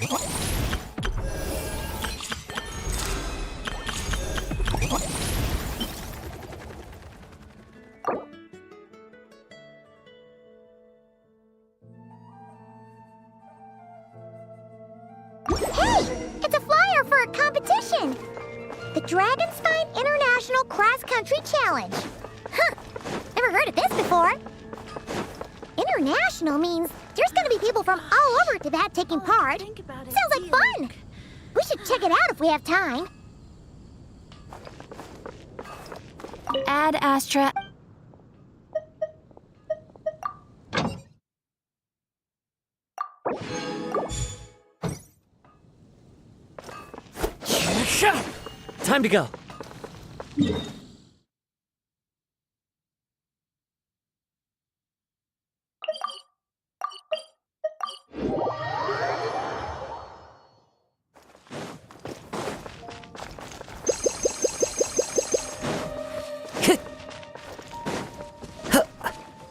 It's a flyer for a competition! The Dragonspine International Cross Country Challenge. Huh, never heard of this before. International means there's gonna be people from all over Tibet taking part. Sounds like fun! We should check it out if we have time. Ad Astra. Time to go.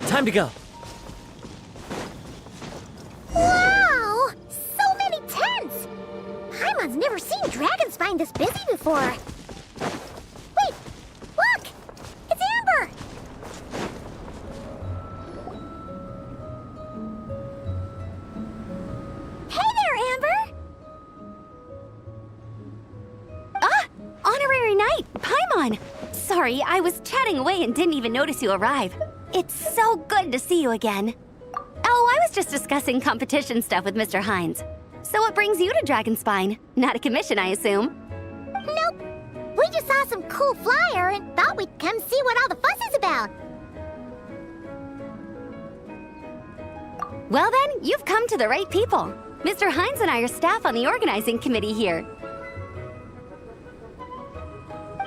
Time to go. Wow! So many tents! Paimon's never seen Dragonspine this busy before. Wait! Look! It's Amber! Hey there, Amber! Ah! Honorary Knight, Paimon! Sorry, I was chatting away and didn't even notice you arrive. It's so good to see you again. Oh, I was just discussing competition stuff with Mr. Hines. So what brings you to Dragonspine? Not a commission, I assume? Nope. We just saw some cool flyer and thought we'd come see what all the fuss is about. Well then, you've come to the right people. Mr. Hines and I are staff on the organizing committee here.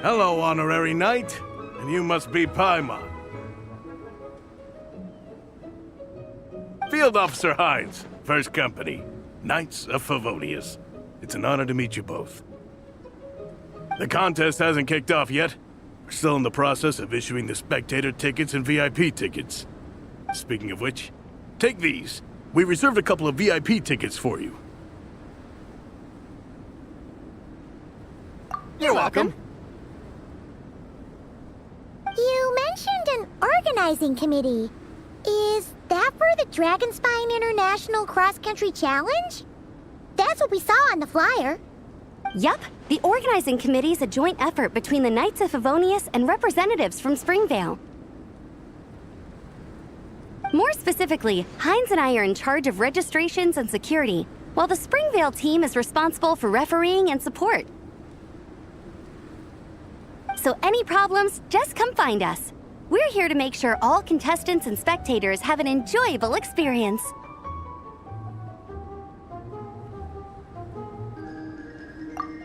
Hello, Honorary Knight. And you must be Paimon. Field Officer Hines, First Company, Knights of Favonius. It's an honor to meet you both. The contest hasn't kicked off yet. We're still in the process of issuing the spectator tickets and VIP tickets. Speaking of which, take these. We reserved a couple of VIP tickets for you. You're welcome. You mentioned an organizing committee. Is that for the Dragonspine International Cross Country Challenge? That's what we saw on the flyer. Yup, the organizing committee is a joint effort between the Knights of Favonius and representatives from Springvale. More specifically, Hines and I are in charge of registrations and security, while the Springvale team is responsible for refereeing and support. So any problems, just come find us. We're here to make sure all contestants and spectators have an enjoyable experience.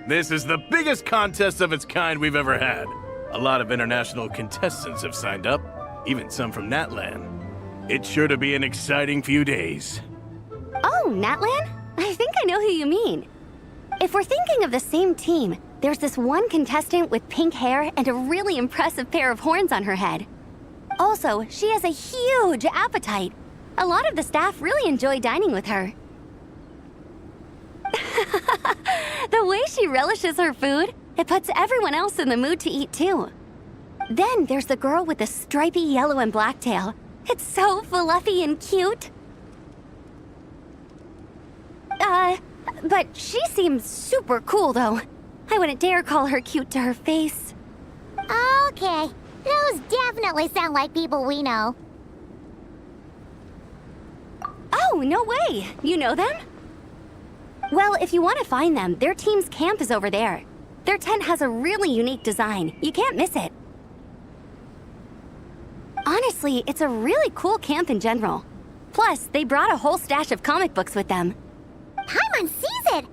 This is the biggest contest of its kind we've ever had. A lot of international contestants have signed up, even some from Natlan. It's sure to be an exciting few days. Oh, Natlan? I think I know who you mean. If we're thinking of the same team, there's this one contestant with pink hair and a really impressive pair of horns on her head. Also, she has a huge appetite. A lot of the staff really enjoy dining with her. The way she relishes her food, it puts everyone else in the mood to eat too. Then there's the girl with the stripy yellow and black tail. It's so fluffy and cute. But she seems super cool though. I wouldn't dare call her cute to her face. Okay, those definitely sound like people we know. Oh, no way! You know them? Well, if you want to find them, their team's camp is over there. Their tent has a really unique design. You can't miss it. Honestly, it's a really cool camp in general. Plus, they brought a whole stash of comic books with them. Paimon sees it!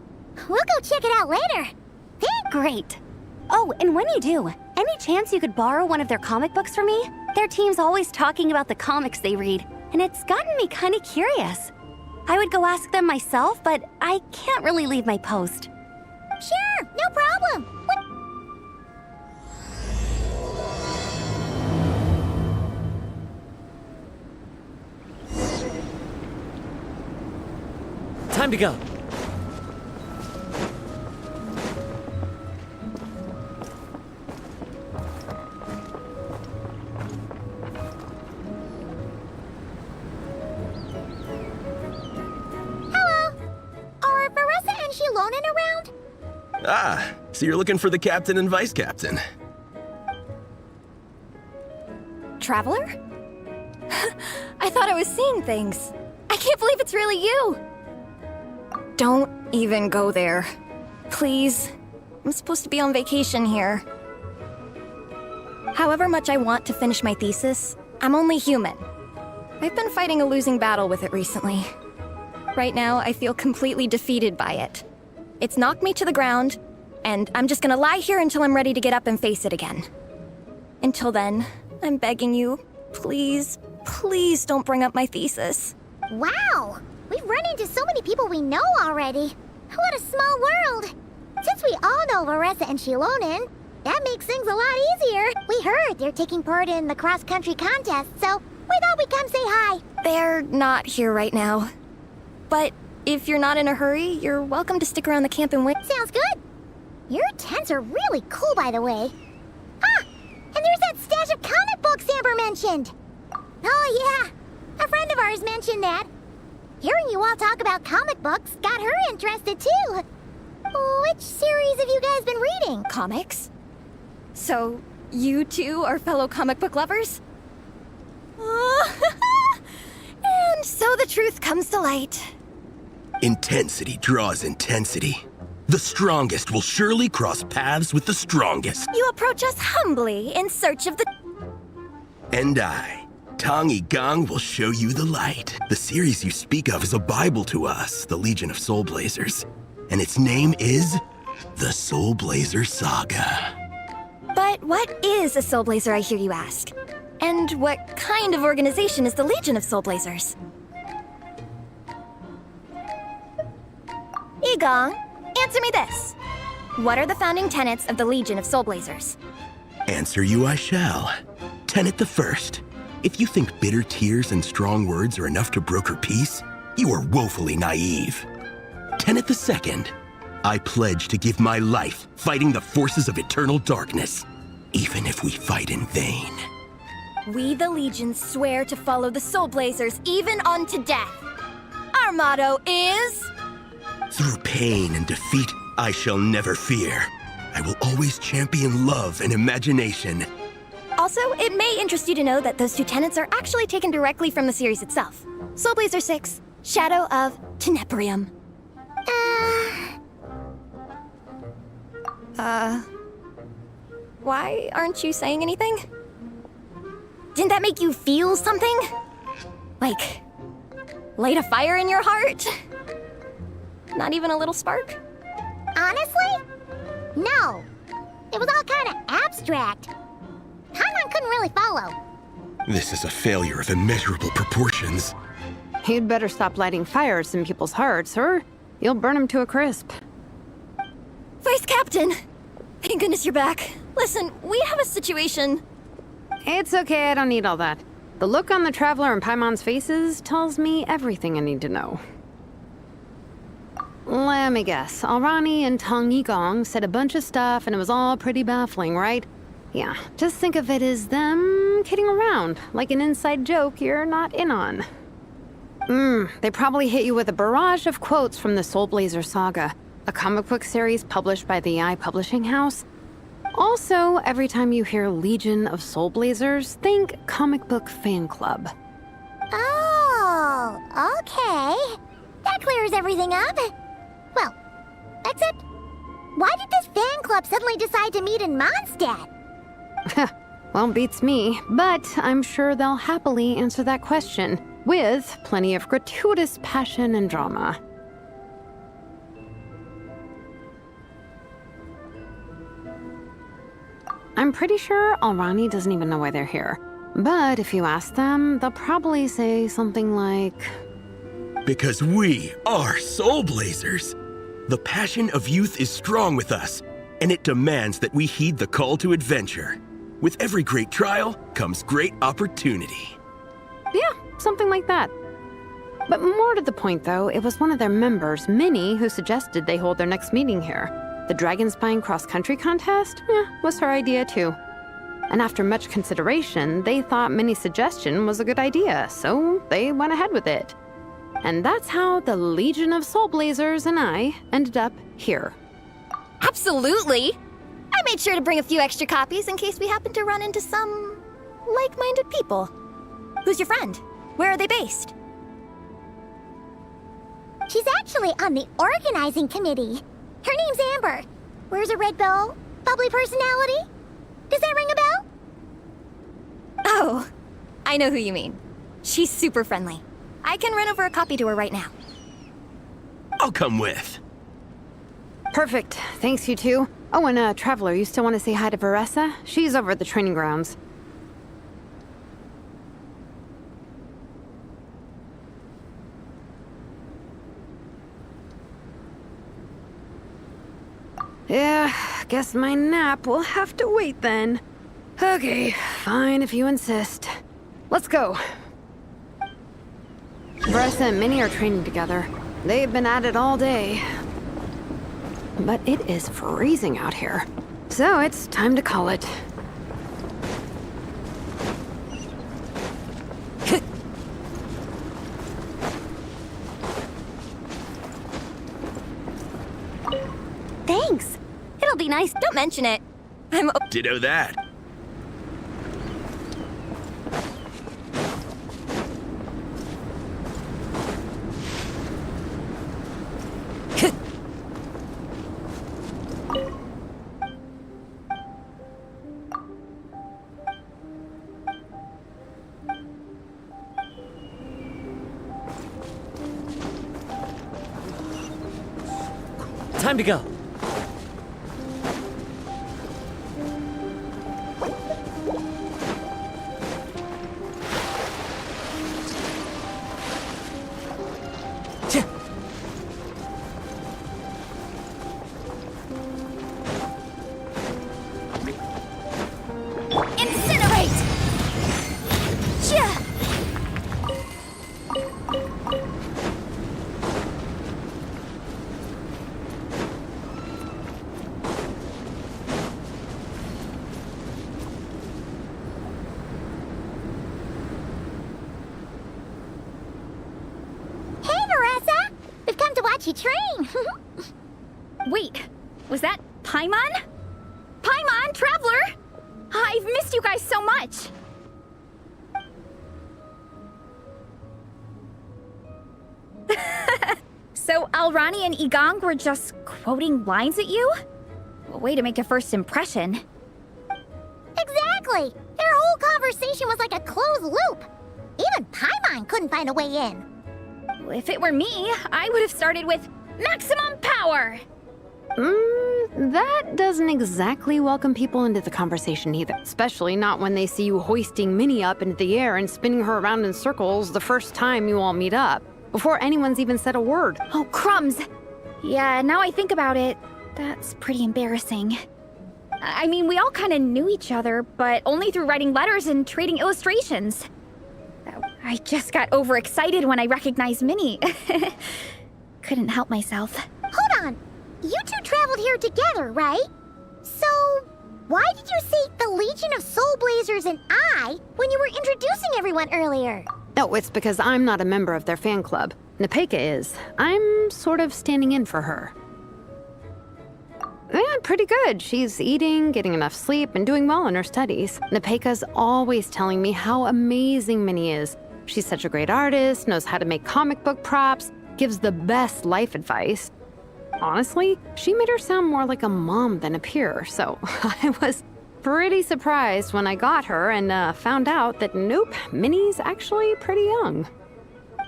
We'll go check it out later. Great. Oh, and when you do, any chance you could borrow one of their comic books from me? Their team's always talking about the comics they read, and it's gotten me kind of curious. I would go ask them myself, but I can't really leave my post. Sure, no problem. Time to go. Ah, so you're looking for the captain and vice captain. Traveler? I thought I was seeing things. I can't believe it's really you! Don't even go there. Please. I'm supposed to be on vacation here. However much I want to finish my thesis, I'm only human. I've been fighting a losing battle with it recently. Right now, I feel completely defeated by it. It's knocked me to the ground, and I'm just gonna lie here until I'm ready to get up and face it again. Until then, I'm begging you, please, please don't bring up my thesis. Wow! We've run into so many people we know already. What a small world! Since we all know Larissa and Shilonen, that makes things a lot easier. We heard they're taking part in the cross-country contest, so we thought we'd come say hi. They're not here right now. But if you're not in a hurry, you're welcome to stick around the camp and wait. Sounds good. Your tents are really cool, by the way. Ah! And there's that stash of comic books Amber mentioned. Oh, yeah. A friend of ours mentioned that. Hearing you all talk about comic books got her interested, too. Which series have you guys been reading? Comics? So, you two are fellow comic book lovers? And so the truth comes to light. Intensity draws intensity. The strongest will surely cross paths with the strongest. You approach us humbly in search of the... And I, Tong Gong, will show you the light. The series you speak of is a Bible to us, the Legion of Soul Blazers. And its name is the Soul Blazer Saga. But what is a Soul Blazer, I hear you ask? And what kind of organization is the Legion of Soul Blazers? Igong, answer me this. What are the founding tenets of the Legion of Soul Blazers? Answer you I shall. Tenet the first. If you think bitter tears and strong words are enough to broker peace, you are woefully naive. Tenet the second. I pledge to give my life fighting the forces of eternal darkness, even if we fight in vain. We, the Legion, swear to follow the Soul Blazers even unto death. Our motto is... Through pain and defeat, I shall never fear. I will always champion love and imagination. Also, it may interest you to know that those two tenets are actually taken directly from the series itself. Soul Blazer 6, Shadow of Tenebrium. Why aren't you saying anything? Didn't that make you feel something? Like, light a fire in your heart? Not even a little spark? Honestly? No. It was all kind of abstract. Hanan couldn't really follow. This is a failure of immeasurable proportions. You'd better stop lighting fires in people's hearts, or you'll burn them to a crisp. Vice Captain! Thank goodness you're back. Listen, we have a situation. It's okay, I don't need all that. The look on the Traveler and Paimon's faces tells me everything I need to know. Let me guess. Alrani and Tong Yigong said a bunch of stuff and it was all pretty baffling, right? Yeah, just think of it as them kidding around, like an inside joke you're not in on. They probably hit you with a barrage of quotes from the Soul Blazer Saga, a comic book series published by the AI Publishing House. Also, every time you hear Legion of Soul Blazers, think comic book fan club. Oh, okay. That clears everything up. Well, except, why did this fan club suddenly decide to meet in Mondstadt? Well, beats me, but I'm sure they'll happily answer that question, with plenty of gratuitous passion and drama. I'm pretty sure Alrani doesn't even know why they're here. But if you ask them, they'll probably say something like... Because we are Soul Blazers. The passion of youth is strong with us, and it demands that we heed the call to adventure. With every great trial comes great opportunity. Yeah, something like that. But more to the point, though, it was one of their members, Minnie, who suggested they hold their next meeting here. The Dragonspine cross-country contest? Was her idea, too. And after much consideration, they thought Minnie's suggestion was a good idea, so they went ahead with it. And that's how the Legion of Soul Blazers and I ended up here. Absolutely! I made sure to bring a few extra copies in case we happen to run into some like-minded people. Who's your friend? Where are they based? She's actually on the organizing committee. Her name's Amber. Wears a red bow. Bubbly personality. Does that ring a bell? Oh, I know who you mean. She's super friendly. I can run over a copy to her right now. I'll come with. Perfect. Thanks, you two. Oh, and Traveler, you still want to say hi to Varessa? She's over at the training grounds. Yeah, guess my nap will have to wait then. Okay, fine if you insist. Let's go. Varessa and Minnie are training together. They've been at it all day. But it is freezing out here. So it's time to call it. Thanks. It'll be nice. Don't mention it. Ditto that. Time to go. Incinerate! Yeah! Hey, Varessa! We've come to watch you train. Wait, was that Paimon? Paimon, Traveler! I've missed you guys so much! So Alrani and Igong were just quoting lines at you? A way to make a first impression. Exactly! Their whole conversation was like a closed loop. Even Paimon couldn't find a way in. If it were me, I would have started with maximum power! That doesn't exactly welcome people into the conversation either. Especially not when they see you hoisting Minnie up into the air and spinning her around in circles the first time you all meet up, before anyone's even said a word. Oh, crumbs! Yeah, now I think about it, that's pretty embarrassing. I mean, we all kind of knew each other, but only through writing letters and trading illustrations. I just got overexcited when I recognized Minnie. Couldn't help myself. Hold on. You two traveled here together, right? So, why did you say the Legion of Soul Blazers and I when you were introducing everyone earlier? No, it's because I'm not a member of their fan club. Nepeka is. I'm sort of standing in for her. Yeah, pretty good. She's eating, getting enough sleep, and doing well in her studies. Nepeka's always telling me how amazing Minnie is. She's such a great artist, knows how to make comic book props, gives the best life advice. Honestly, she made her sound more like a mom than a peer, so I was pretty surprised when I got her and found out that nope, Minnie's actually pretty young.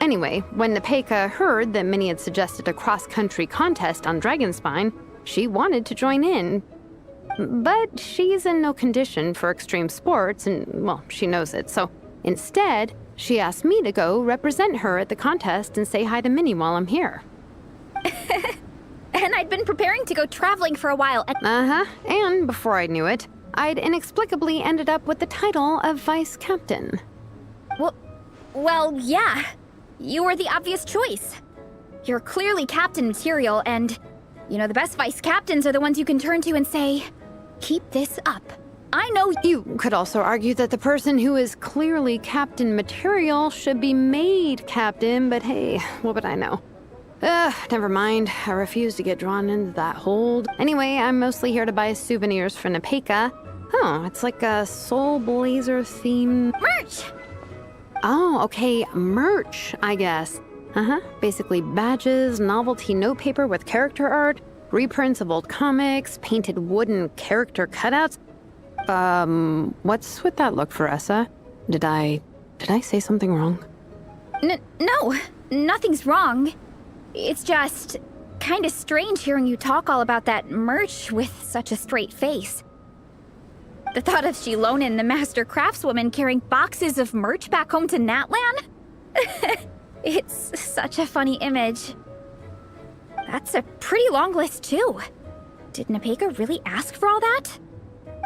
Anyway, when Nepeka heard that Minnie had suggested a cross-country contest on Dragonspine, she wanted to join in. But she's in no condition for extreme sports, and, well, she knows it, so instead, she asked me to go represent her at the contest and say hi to Minnie while I'm here. And I'd been preparing to go traveling for a while. And before I knew it, I'd inexplicably ended up with the title of Vice Captain. Well, yeah. You were the obvious choice. You're clearly captain material, and, you know, the best vice captains are the ones you can turn to and say, keep this up. I know You could also argue that the person who is clearly captain material should be made captain, but hey, what would I know? Never mind. I refuse to get drawn into that hold. Anyway, I'm mostly here to buy souvenirs for Nepeka. Oh, it's like a Soul Blazer theme. Merch! Oh, okay, merch, I guess. Basically badges, novelty notepaper with character art, reprints of old comics, painted wooden character cutouts. What's with that look, Veressa? Did I say something wrong? No, nothing's wrong. It's just kind of strange hearing you talk all about that merch with such a straight face. The thought of Shilonen, the master craftswoman, carrying boxes of merch back home to Natlan? It's such a funny image. That's a pretty long list, too. Did Nepeka really ask for all that?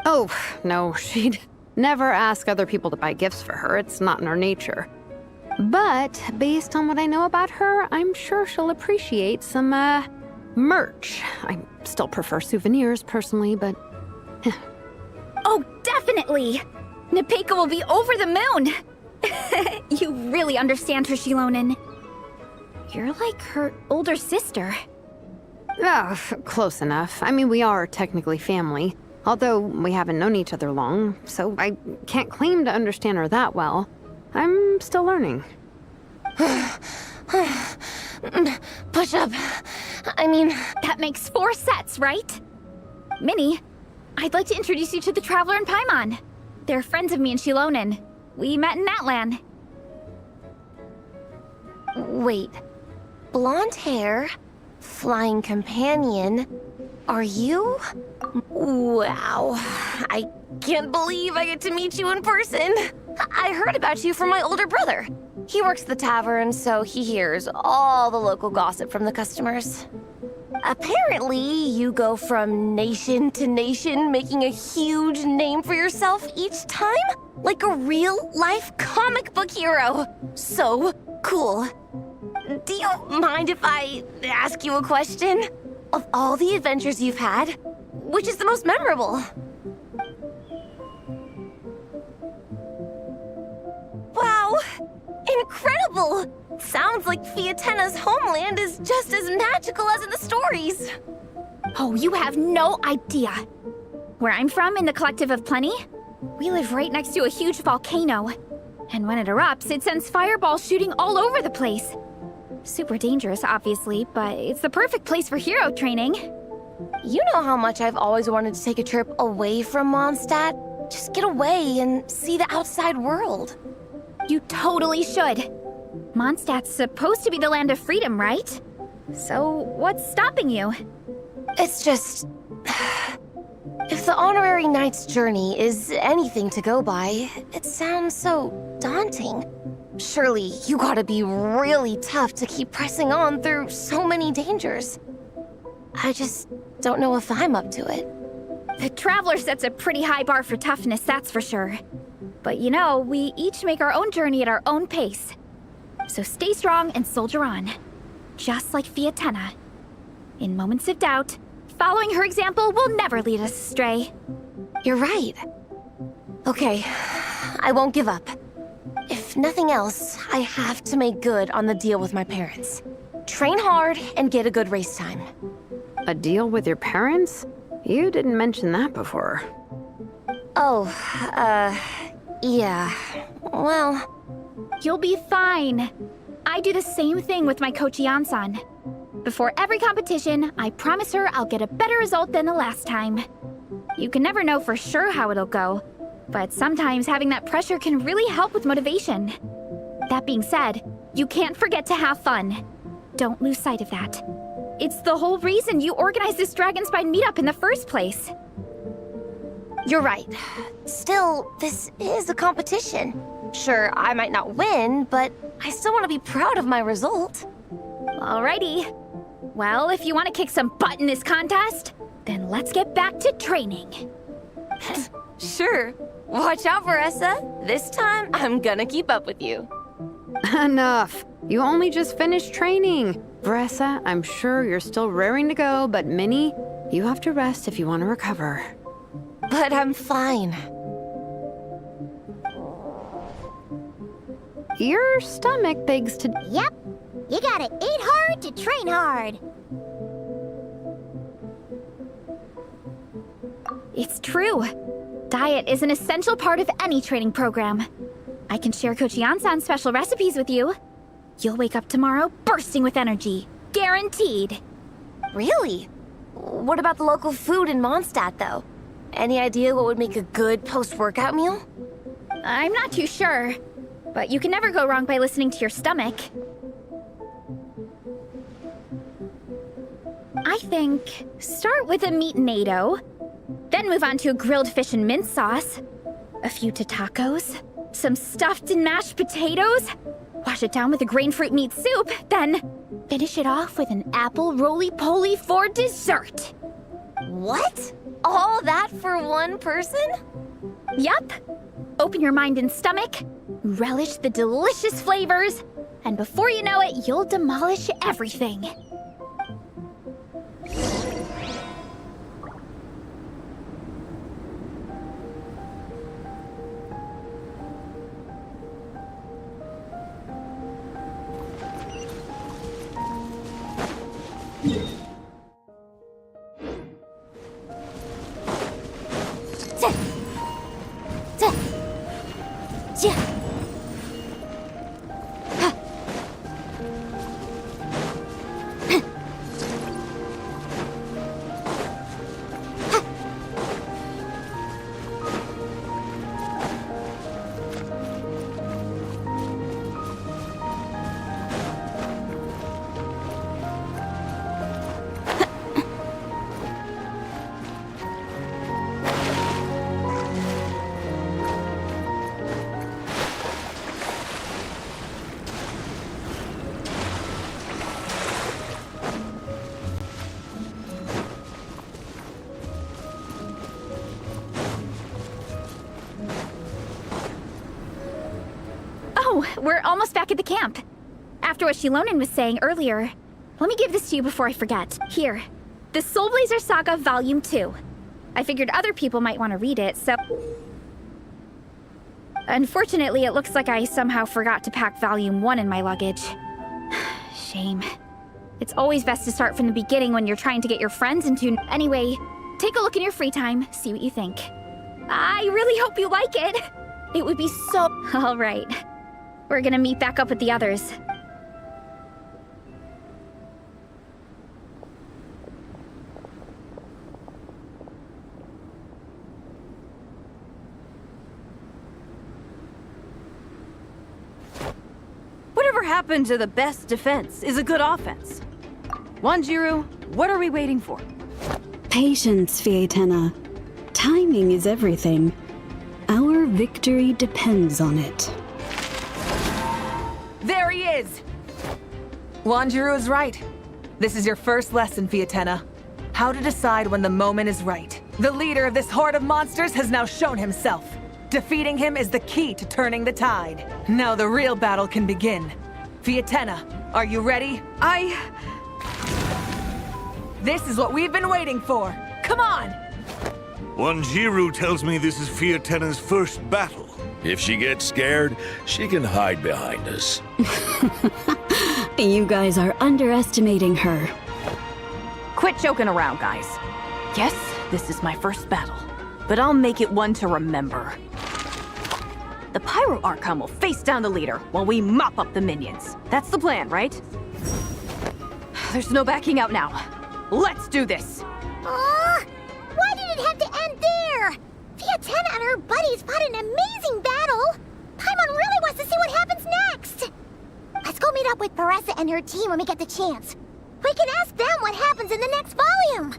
Oh, no, she'd never ask other people to buy gifts for her. It's not in her nature. But based on what I know about her, I'm sure she'll appreciate some, merch. I still prefer souvenirs, personally, but... Oh, definitely! Nepeka will be over the moon! You really understand her, Shilonen. You're like her older sister. Oh, close enough. I mean, we are technically family, although we haven't known each other long, so I can't claim to understand her that well. I'm still learning. Push up. I mean... That makes 4 sets, right? Minnie, I'd like to introduce you to the Traveler and Paimon. They're friends of me and Shilonen. We met in Natlan. Wait. Blonde hair, flying companion. Are you? Wow. I can't believe I get to meet you in person. I heard about you from my older brother. He works at the tavern, so he hears all the local gossip from the customers. Apparently, you go from nation to nation, making a huge name for yourself each time? Like a real-life comic book hero. So cool. Do you mind if I ask you a question? Of all the adventures you've had, which is the most memorable? Wow! Incredible! Sounds like Fiatena's homeland is just as magical as in the stories. Oh, you have no idea. Where I'm from, in the Collective of Plenty, we live right next to a huge volcano. And when it erupts, it sends fireballs shooting all over the place. Super dangerous, obviously, but it's the perfect place for hero training. You know how much I've always wanted to take a trip away from Mondstadt? Just get away and see the outside world. You totally should. Mondstadt's supposed to be the land of freedom, right? So what's stopping you? It's just... If the honorary knight's journey is anything to go by, it sounds so daunting. Surely you gotta be really tough to keep pressing on through so many dangers. I just don't know if I'm up to it. The Traveler sets a pretty high bar for toughness, that's for sure. But you know, we each make our own journey at our own pace. So stay strong and soldier on. Just like Fiatena. In moments of doubt, following her example will never lead us astray. You're right. Okay, I won't give up. If nothing else, I have to make good on the deal with my parents. Train hard and get a good race time. A deal with your parents? You didn't mention that before. Oh, yeah. Well... You'll be fine. I do the same thing with my coach Yansan. Before every competition, I promise her I'll get a better result than the last time. You can never know for sure how it'll go, but sometimes having that pressure can really help with motivation. That being said, you can't forget to have fun. Don't lose sight of that. It's the whole reason you organized this Dragonspine meetup in the first place. You're right. Still, this is a competition. Sure, I might not win, but I still want to be proud of my result. Alrighty. Well, if you want to kick some butt in this contest, then let's get back to training. Sure. Watch out, Veressa. This time, I'm gonna keep up with you. Enough. You only just finished training. Veressa, I'm sure you're still raring to go, but Minnie, you have to rest if you want to recover. But I'm fine. Your stomach begs to... Yep. You gotta eat hard to train hard. It's true. Diet is an essential part of any training program. I can share Coach Yansan's special recipes with you. You'll wake up tomorrow bursting with energy. Guaranteed. Really? What about the local food in Mondstadt, though? Any idea what would make a good post-workout meal? I'm not too sure, but you can never go wrong by listening to your stomach. I think start with a meat natto, then move on to a grilled fish and mint sauce, a few tacos, some stuffed and mashed potatoes, wash it down with a grain fruit meat soup, then finish it off with an apple roly-poly for dessert. What? All that for one person? Yup. Open your mind and stomach, relish the delicious flavors, and before you know it, you'll demolish everything. We're almost back at the camp. After what Shilonen was saying earlier, let me give this to you before I forget. Here, the Soul Blazer Saga Volume 2. I figured other people might want to read it, so... Unfortunately, it looks like I somehow forgot to pack Volume 1 in my luggage. Shame. It's always best to start from the beginning when you're trying to get your friends into... Anyway, take a look in your free time, see what you think. I really hope you like it. It would be so... All right. We're gonna meet back up with the others. Whatever happened to the best defense is a good offense? Wanjiru, what are we waiting for? Patience, Fietena. Timing is everything. Our victory depends on it. There he is! Wanjiru is right. This is your first lesson, Fietena. How to decide when the moment is right. The leader of this horde of monsters has now shown himself. Defeating him is the key to turning the tide. Now the real battle can begin. Fietena, are you ready? This is what we've been waiting for. Come on! Wanjiru tells me this is Fietena's first battle. If she gets scared, she can hide behind us. You guys are underestimating her. Quit joking around, guys. Yes, this is my first battle, but I'll make it one to remember. The Pyro Archon will face down the leader while we mop up the minions. That's the plan, right? There's no backing out now. Let's do this! Why did it have to end there? Fietena and her buddies fought an amazing battle. Paimon really wants to see what happens next. Let's go meet up with Paressa and her team when we get the chance. We can ask them what happens in the next volume.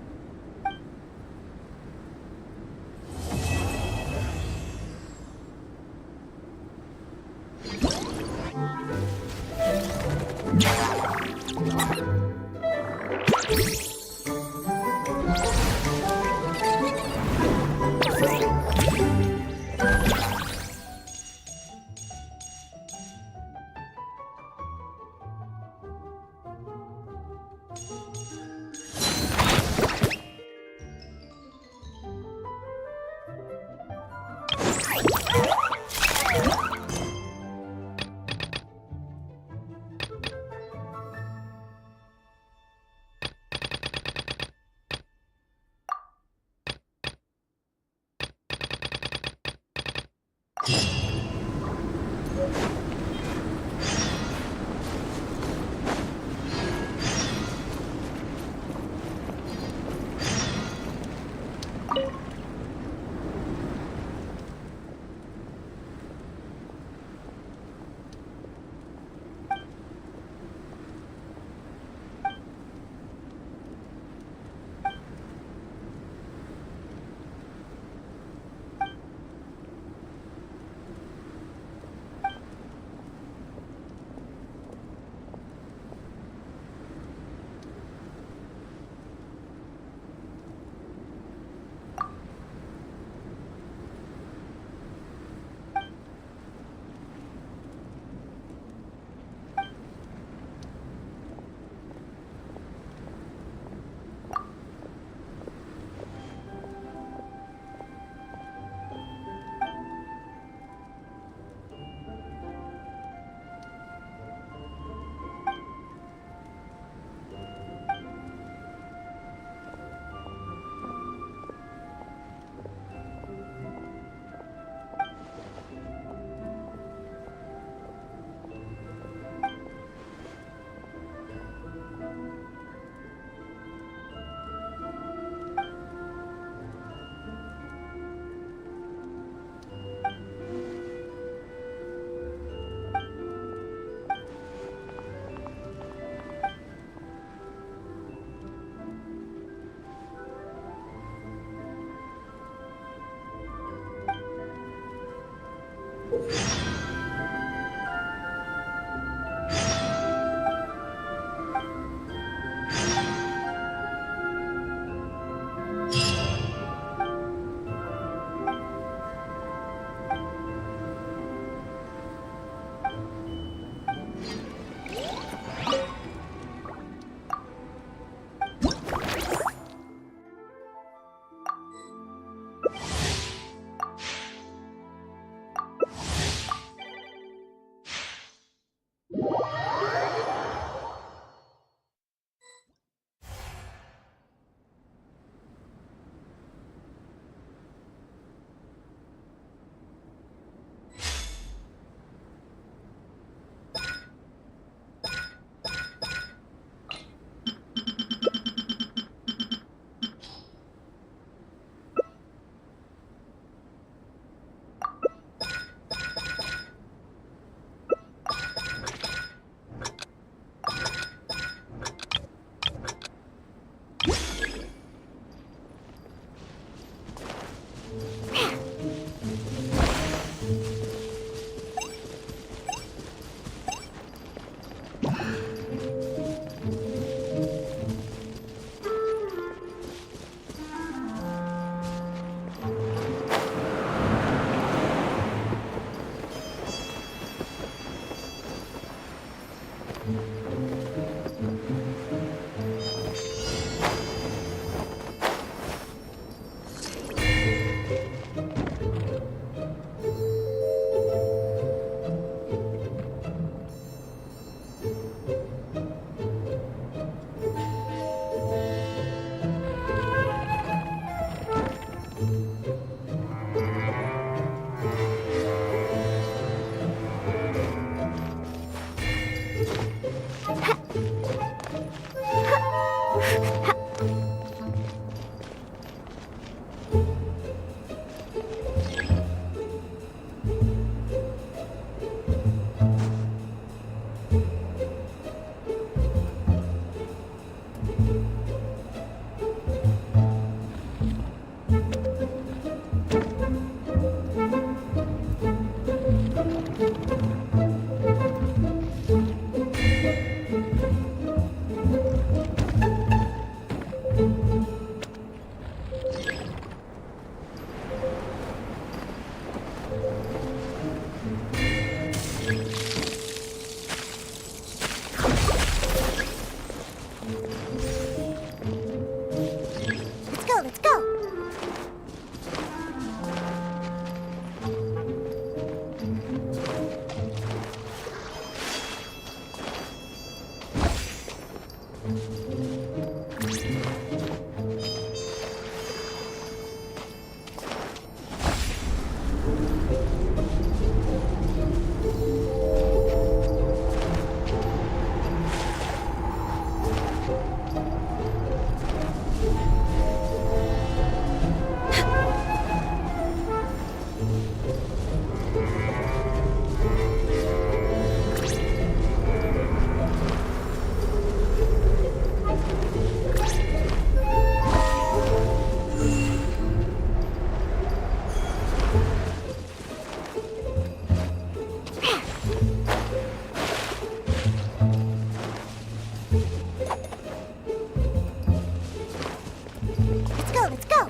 Let's go! Let's go!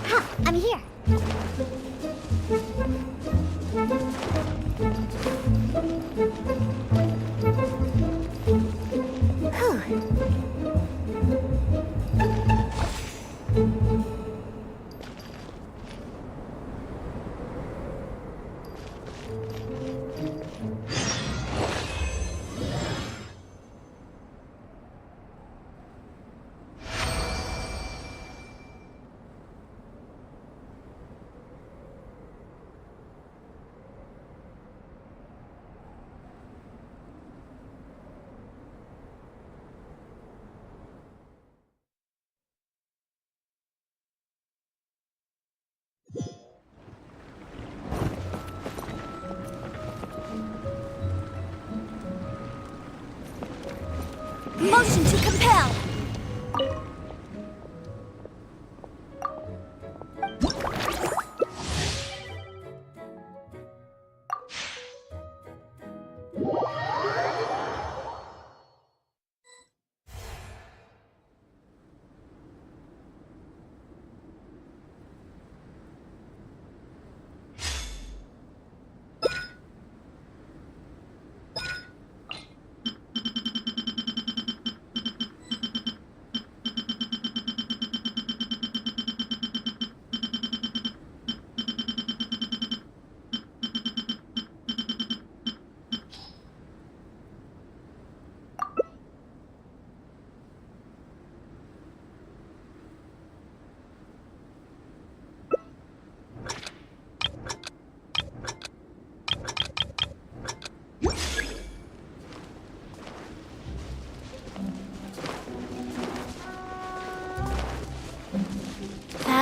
Ha! I'm here! Motion to compel!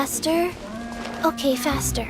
Faster? Okay, faster.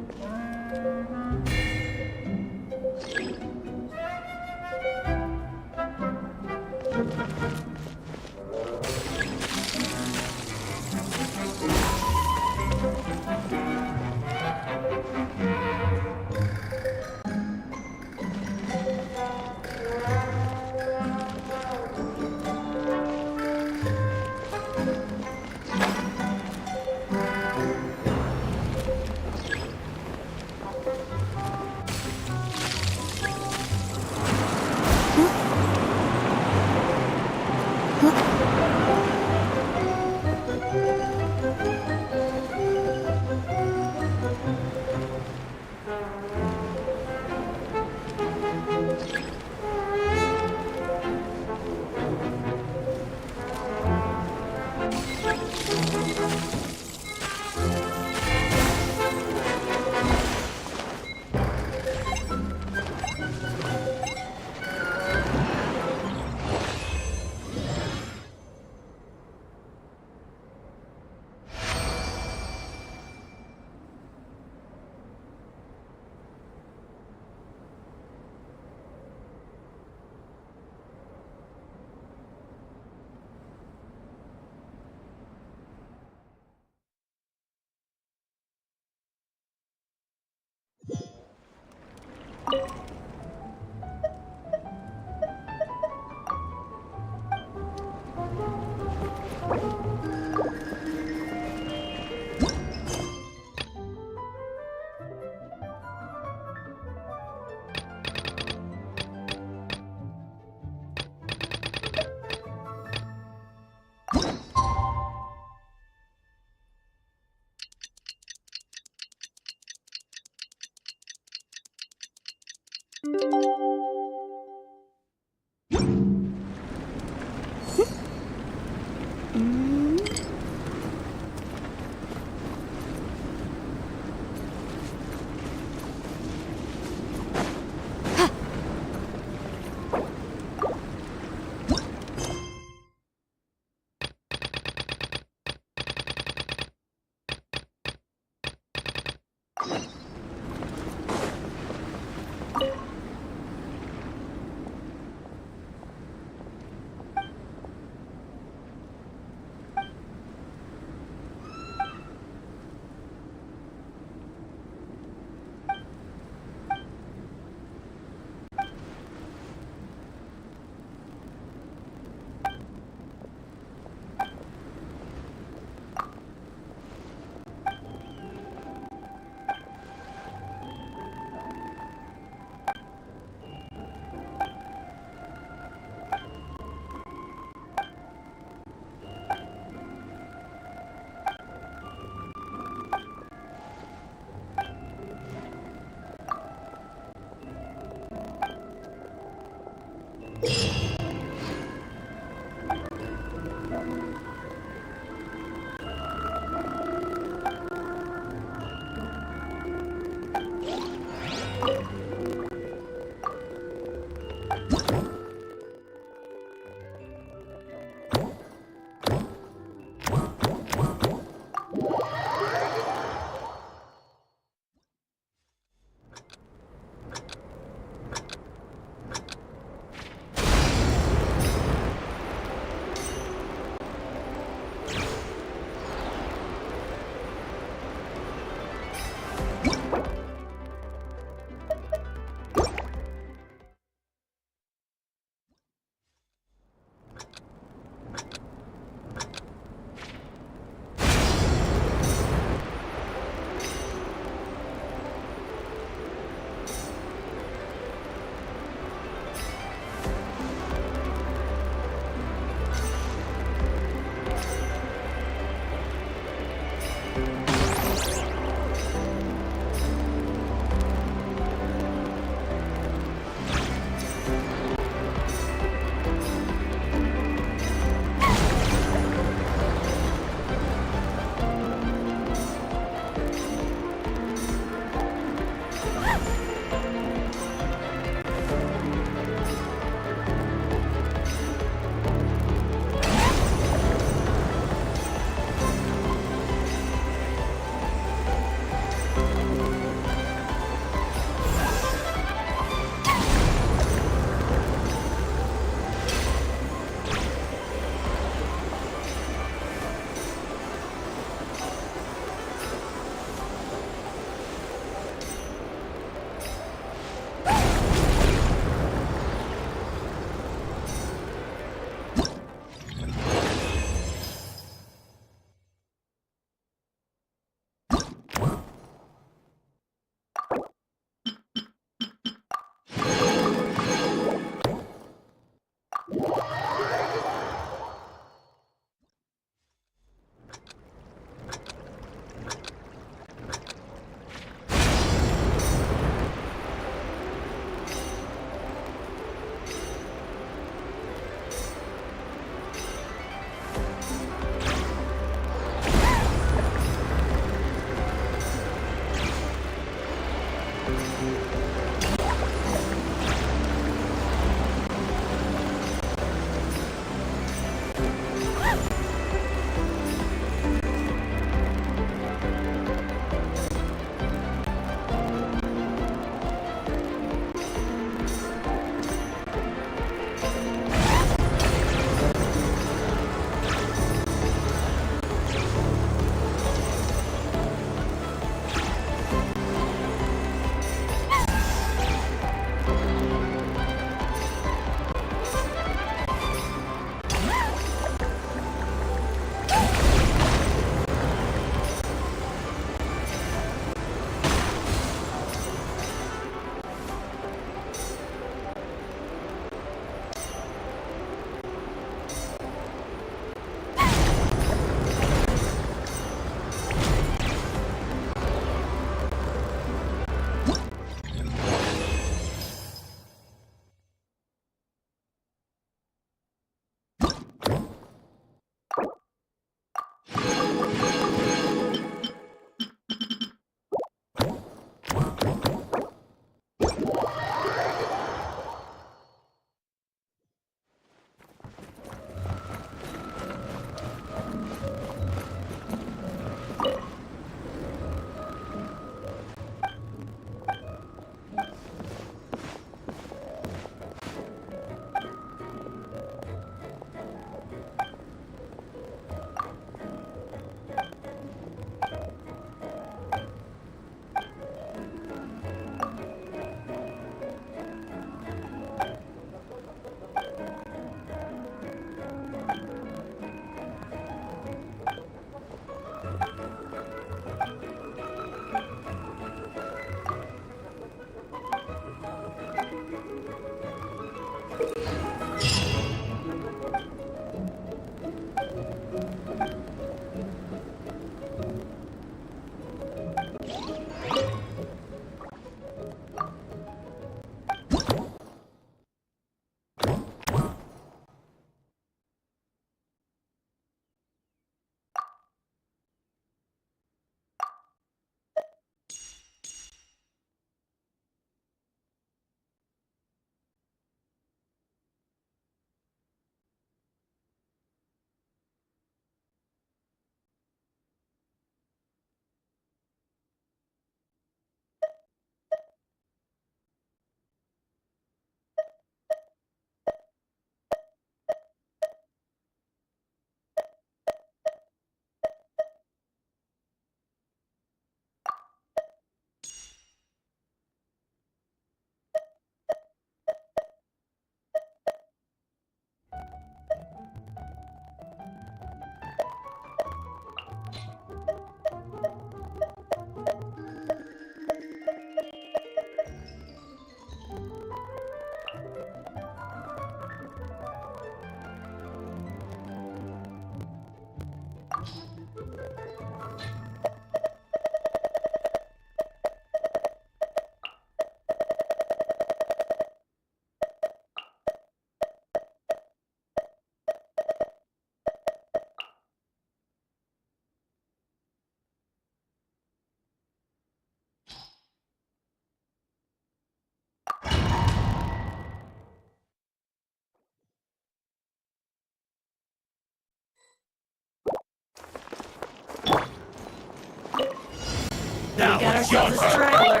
ourselves a straggler.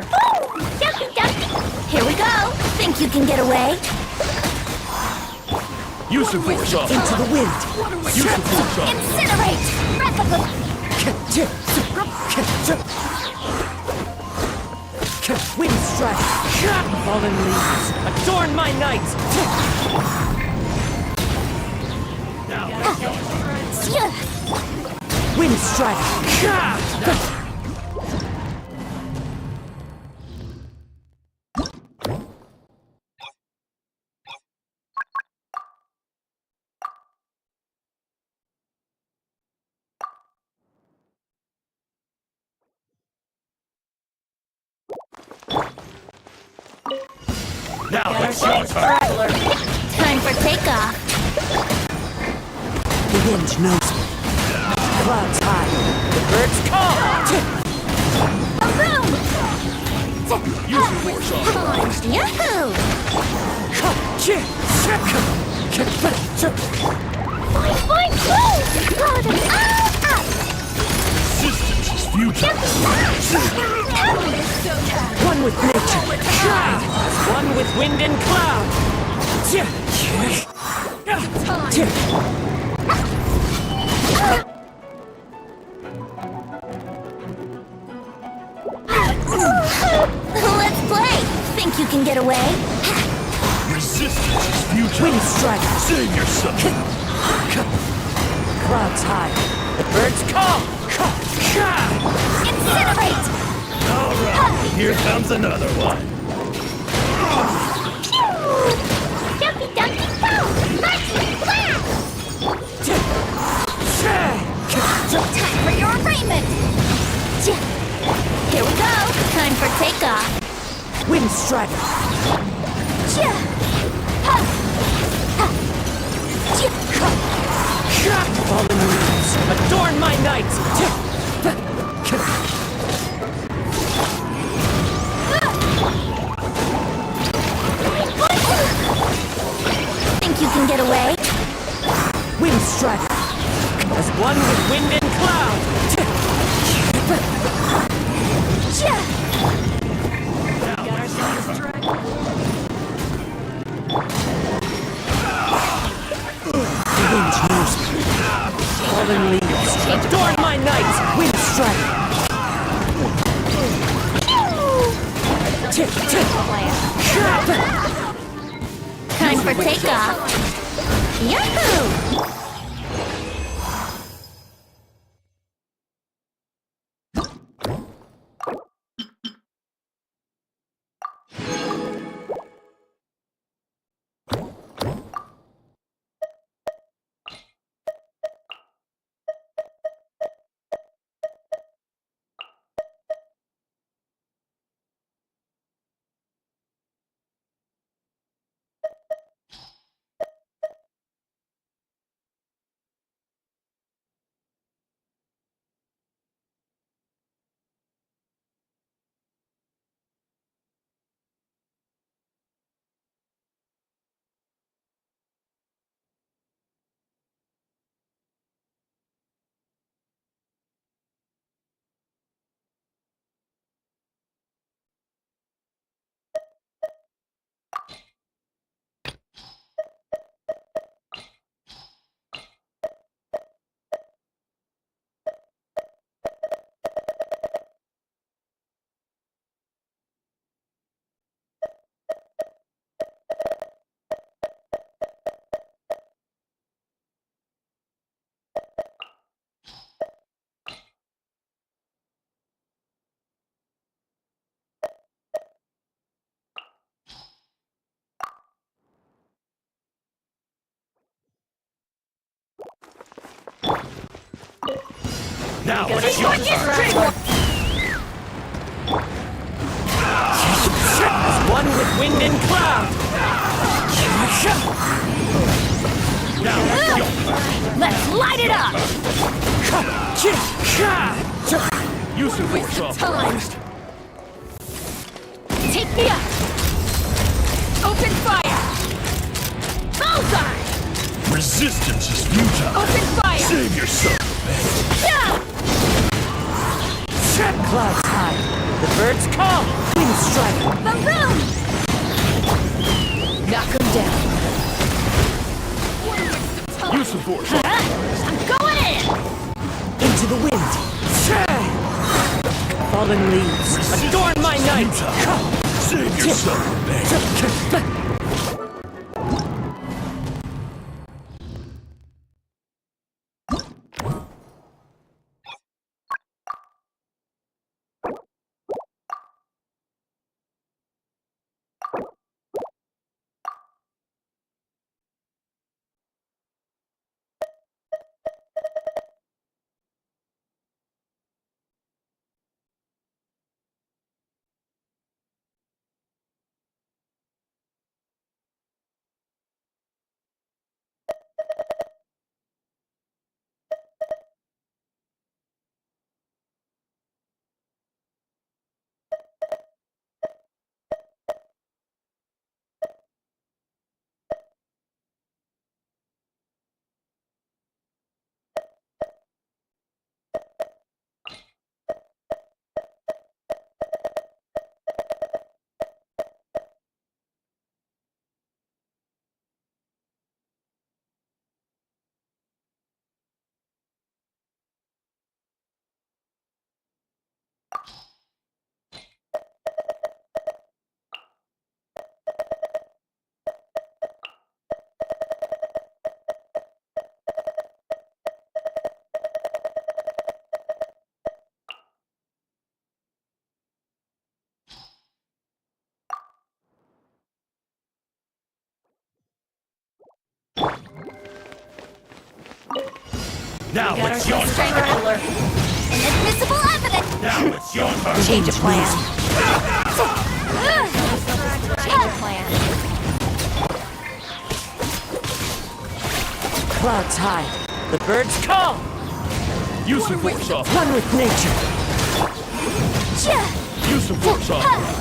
Ducky, ducky. Here we go. Think you can get away? Use the force off. Into the wind. Use the force off. Incinerate! Breath of the... Wind strike. Fallen leaves. Adorn my night. Wind strike. Now let's go. Time for takeoff. The wind knows me. Clouds high. The birds call. A room! Use the force off. Yahoo! Boing, boing, blow them all up! Resistance is future. One with nature. One with wind and cloud. Let's play! Think you can get away? Resistance is future. Wind strike. Save yourself. Clouds high. The birds call. Incinerate! All right, here comes another one. Ducky, ducky, go! Magic blast! Time for your arraignment! Here we go! Time for takeoff! Wind strike. Fallen leaves. Adorn my night. Think you can get away? Wind strike. As one with wind and cloud. The wind knows me. Fallen leaves. Adorn my night. Wind strike. Time for takeoff! Yahoo! Now it's your turn. One with wind and cloud. Now Let's light it up! use the force off. Take me up! Open fire! Bullseye! Resistance is futile. Open fire! Save yourself. Yeah! Clouds high. The birds call. Wind strike. Boom! Knock him down. Use the force. I'm going in! Into the wind. Fallen leaves. Adorn my night. Save yourself, man. Now it's your turn. Inadmissible evidence! Now it's your turn. Change of plan. Change of plan. Clouds high. The birds call. Use the force off. One with nature. Use the force off.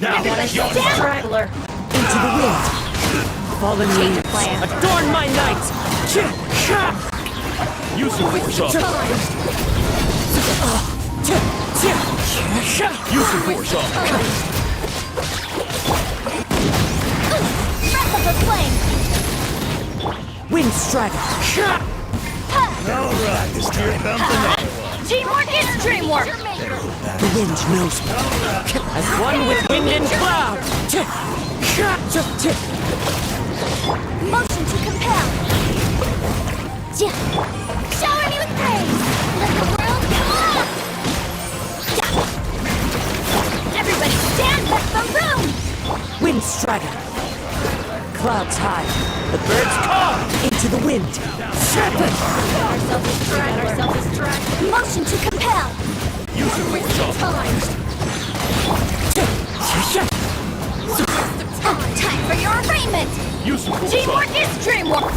Now it's your turn. Straggler. Into the wind. Fallen leaves. Adorn my night. Use the force off. Use the force off. Breath of the flame. Wind strike. All right, this time comes another one. Teamwork is dreamwork! The wind knows me. As one with wind and cloud. Motion to compel. Shower me with praise. Let the world go on. Everybody stand up the room. Wind strike. Clouds high. The birds call. Into the wind. Motion to compel. Use the force off. Time for your arraignment. Use the force off. Teamwork is dreamwork.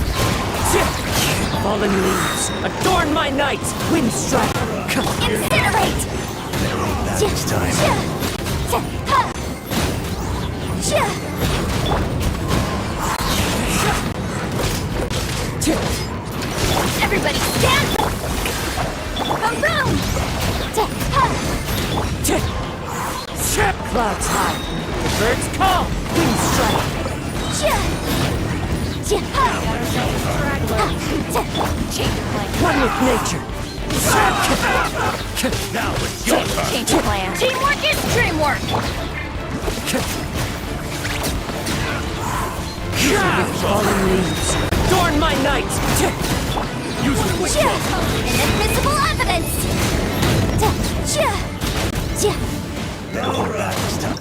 Fallen leaves. Adorn my night. Wind strike. Incinerate. This time. Everybody stand up. Boom. Clouds high. The birds call. Wind strike. One with nature. Now it's your turn. Change of plan. Teamwork is dreamwork. Fallen leaves. Adorn my night. Use the force off. Inadmissible evidence. All right, this time.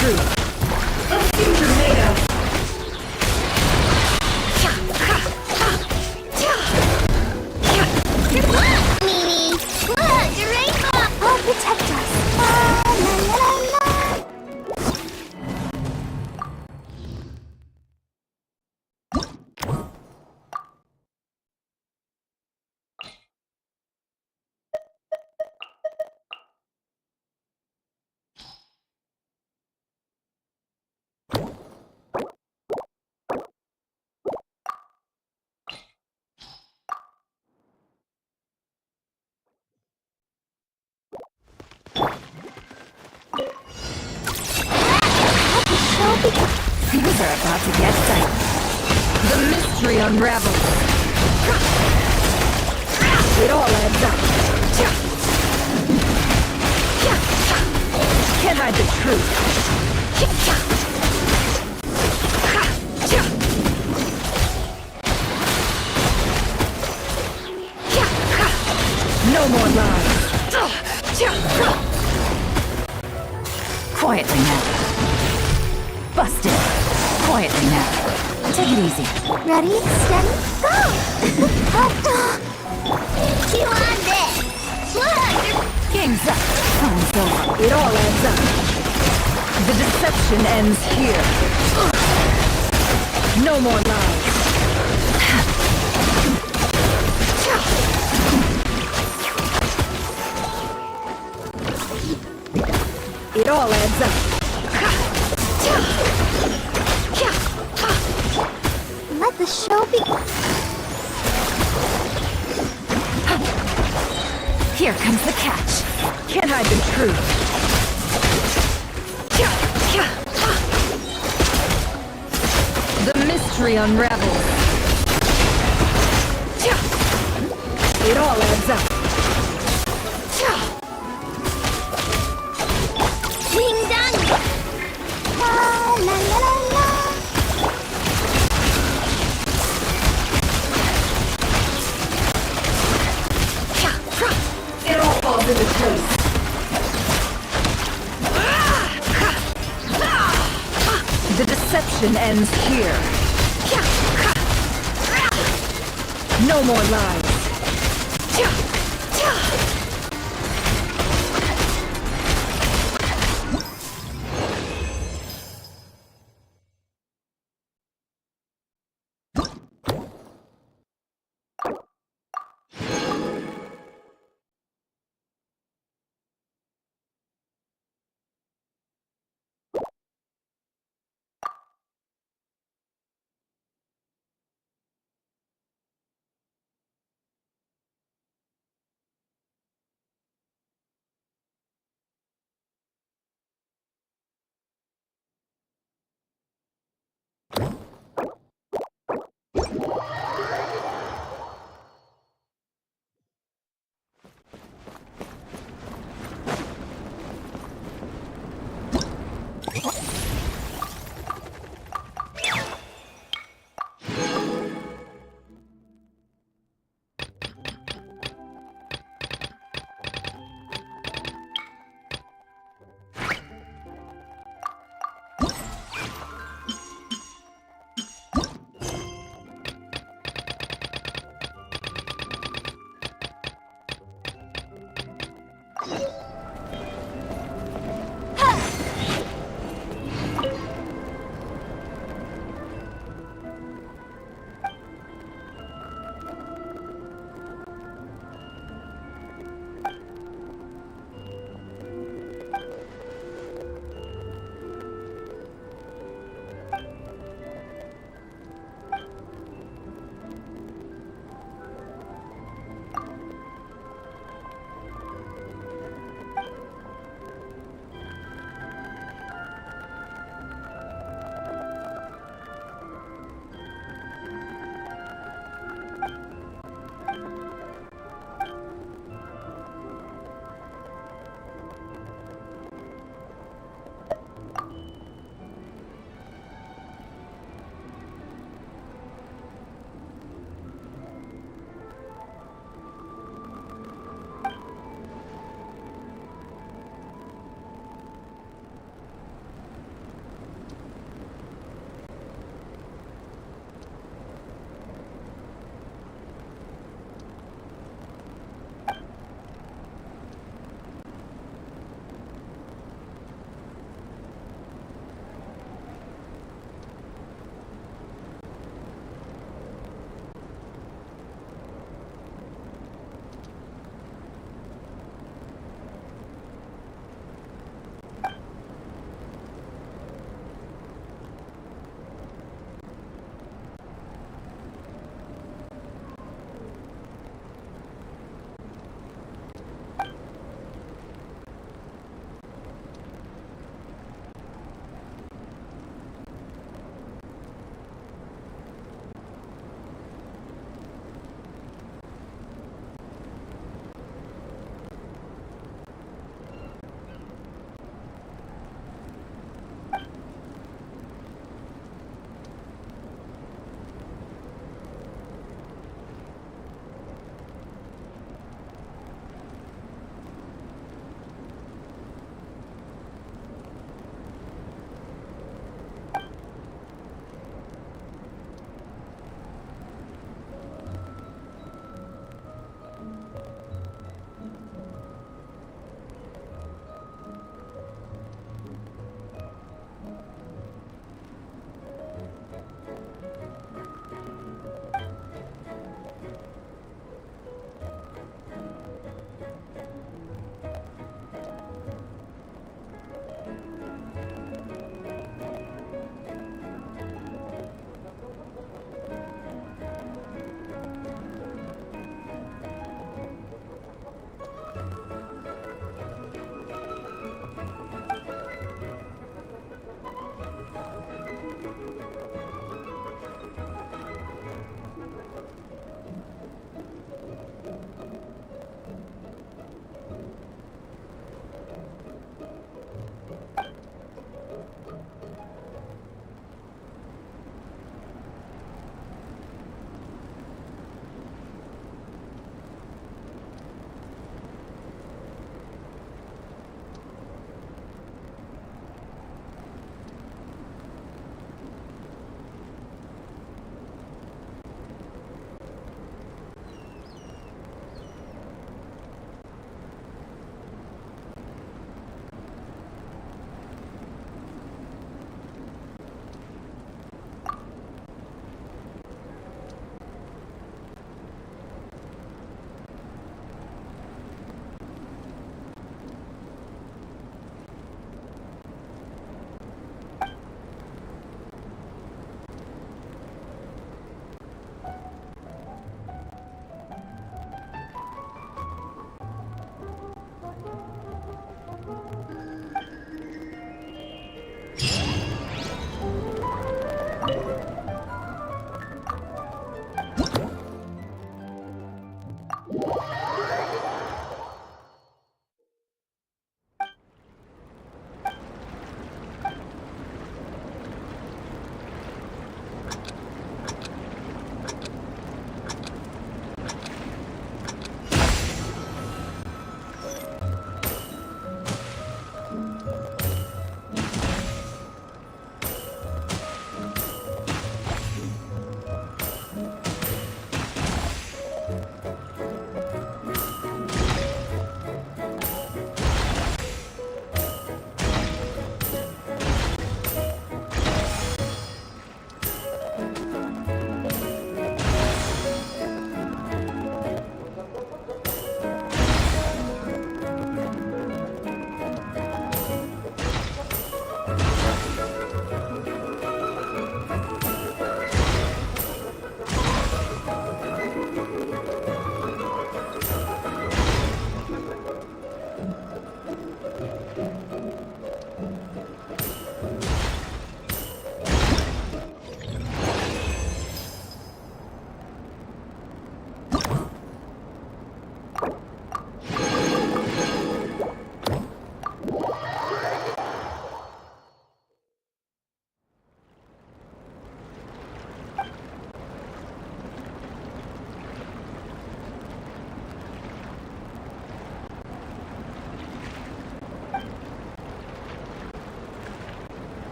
truth. A future made of. Mimi! Look, a rainbow! Oh, protect us! La, la, la, la. Things are about to get dicey. The mystery unravels. It all adds up. Can't hide the truth. No more lies. Quietly now. Busted. Quietly now. Take it easy. Ready, steady, go! You want this? Look! Game's up. Time's over. It all adds up. The deception ends here. No more lies. It all adds up. Let the show be. Here comes the catch. Can't hide the truth. The mystery unravels. It all adds up. Ding dong! La la la la la! It all falls into place. The deception ends here. No more lies.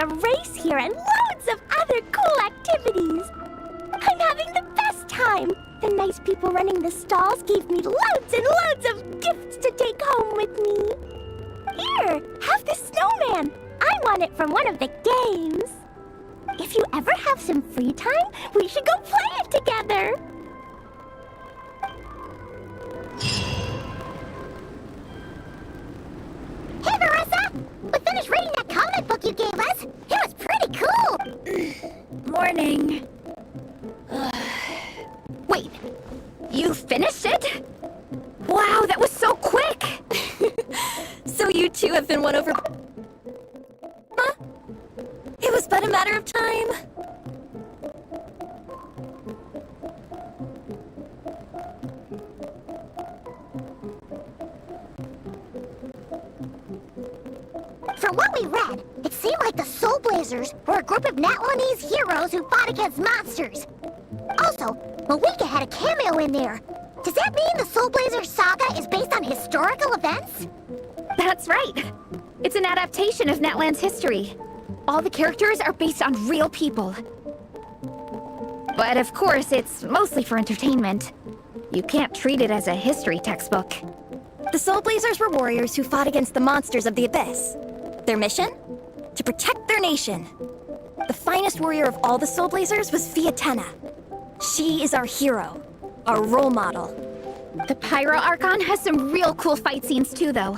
a race here and loads of other cool activities. I'm having the best time. The nice people running the stalls gave me loads and loads of gifts to take home with me. Here, have this snowman. I won it from one of the games. If you ever have some free time, we should go play it together. Hey, Marissa! We finished reading that comic book you gave us. It was pretty cool. Morning. Wait, you finished it? Wow, that was so quick! So you two have been won over. Huh? It was but a matter of time. From what we read, it seemed like the Soul Blazers were a group of Natlanese heroes who fought against monsters. Also, Malika had a cameo in there. Does that mean the Soul Blazer saga is based on historical events? That's right. It's an adaptation of Natlan's history. All the characters are based on real people. But of course, it's mostly for entertainment. You can't treat it as a history textbook. The Soul Blazers were warriors who fought against the monsters of the Abyss. Their mission? To protect their nation. The finest warrior of all the Soul Blazers was Fiatenna. She is our hero, our role model. The Pyro Archon has some real cool fight scenes too, though.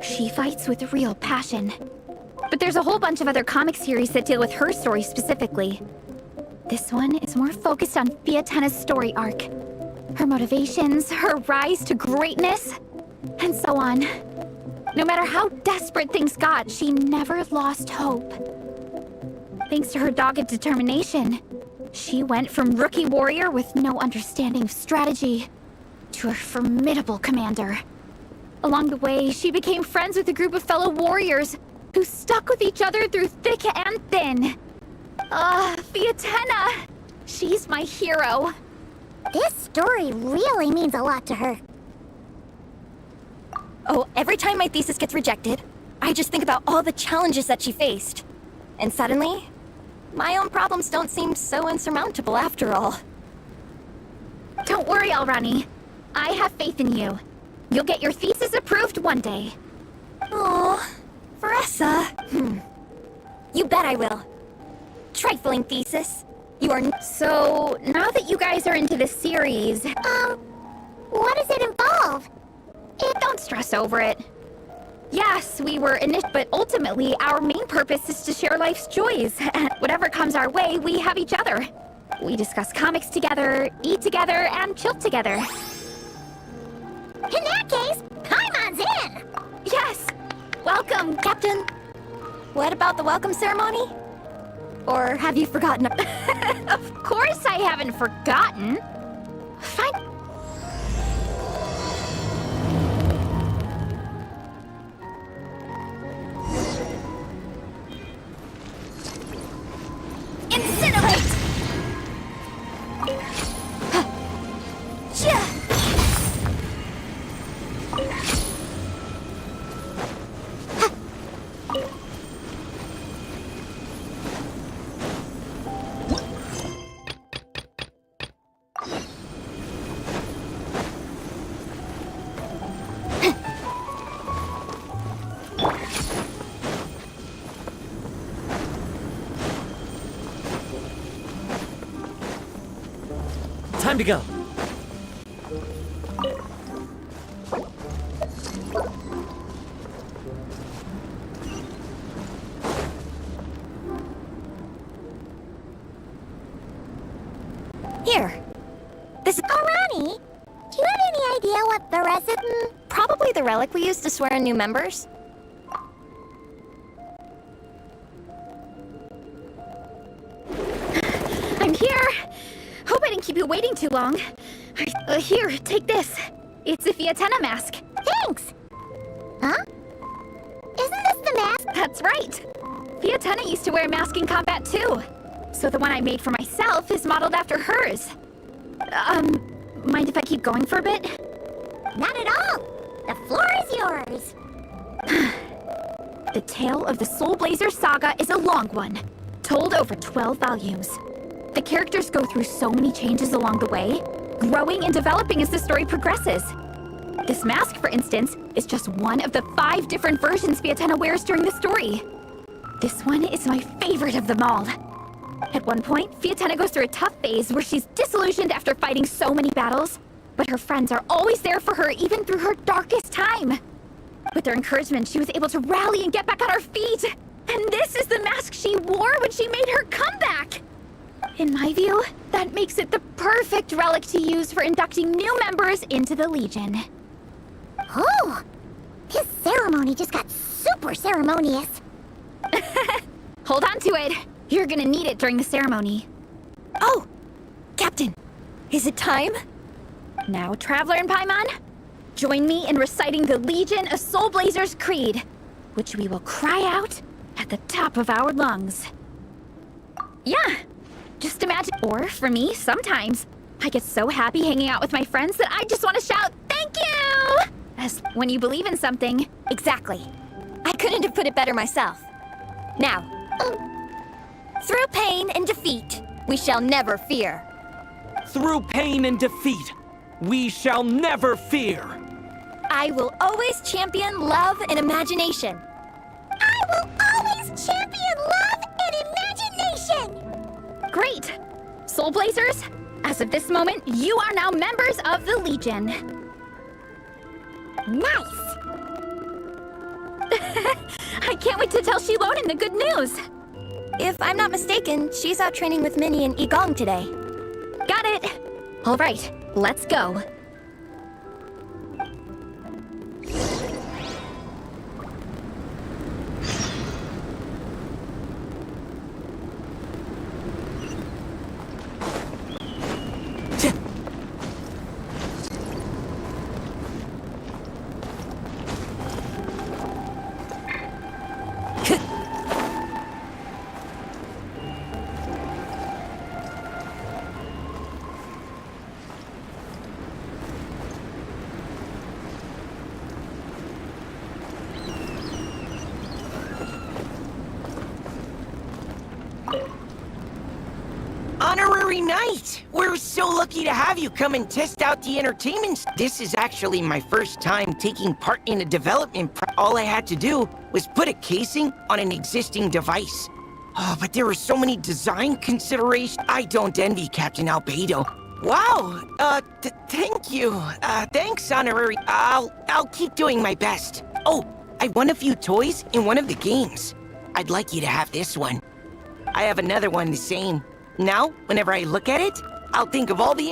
She fights with real passion. But there's a whole bunch of other comic series that deal with her story specifically. This one is more focused on Fiatenna's story arc. Her motivations, her rise to greatness, and so on. No matter how desperate things got, she never lost hope. Thanks to her dogged determination, she went from rookie warrior with no understanding of strategy to a formidable commander. Along the way, she became friends with a group of fellow warriors who stuck with each other through thick and thin. Fiatenna! She's my hero. This story really means a lot to her. Oh, every time my thesis gets rejected, I just think about all the challenges that she faced. And suddenly, my own problems don't seem so insurmountable after all. Don't worry, Alrani. I have faith in you. You'll get your thesis approved one day. Oh, Veressa. You bet I will. Trifling thesis. You are So, now that you guys are into this series... What does it involve? Don't stress over it. Yes, we were in it, but ultimately, our main purpose is to share life's joys. Whatever comes our way, we have each other. We discuss comics together, eat together, and chill together. In that case, Paimon's in! Yes! Welcome, Captain. What about the welcome ceremony? Or have you forgotten? Of course I haven't forgotten. Fine. Incinerate! Time to go. Here. This is... Alrani, do you have any idea what the recipe... Probably the relic we use to swear in new members. I'm here. Hope I didn't keep you waiting too long. Here, take this. It's a Fiatenna mask. Thanks! Huh? Isn't this the mask? That's right. Fiatenna used to wear a mask in combat too. So the one I made for myself is modeled after hers. Mind if I keep going for a bit? Not at all! The floor is yours! The tale of the Soul Blazer saga is a long one, told over 12 volumes. The characters go through so many changes along the way, growing and developing as the story progresses. This mask, for instance, is just one of the 5 different versions Vietena wears during the story. This one is my favorite of them all. At one point, Vietena goes through a tough phase where she's disillusioned after fighting so many battles, but her friends are always there for her even through her darkest time. With their encouragement, she was able to rally and get back on her feet. And this is the mask she wore when she made her comeback. In my view, that makes it the perfect relic to use for inducting new members into the Legion. Oh, this ceremony just got super ceremonious. Hold on to it. You're gonna need it during the ceremony. Oh! Captain, is it time? Now, Traveler and Paimon, join me in reciting the Legion of Soul Blazers Creed, which we will cry out at the top of our lungs. Yeah, just imagine. Or, for me, sometimes, I get so happy hanging out with my friends that I just want to shout, "Thank you!" As when you believe in something. Exactly. I couldn't have put it better myself. Now, through pain and defeat, we shall never fear. Through pain and defeat, we shall never fear. I will always champion love and imagination. I will always champion love and imagination! Great! Soul Blazers, as of this moment, you are now members of the Legion. Nice! I can't wait to tell Shilonen the good news. If I'm not mistaken, she's out training with Minnie and Igong today. Got it. All right, let's go. Honorary Knight! We're so lucky to have you come and test out the entertainment. This is actually my first time taking part in a development. All I had to do was put a casing on an existing device. Oh, but there were so many design considerations. I don't envy Captain Albedo. Wow, thank you. Thanks, Honorary. I'll keep doing my best. Oh, I won a few toys in one of the games. I'd like you to have this one. I have another one the same. Now, whenever I look at it, I'll think of all the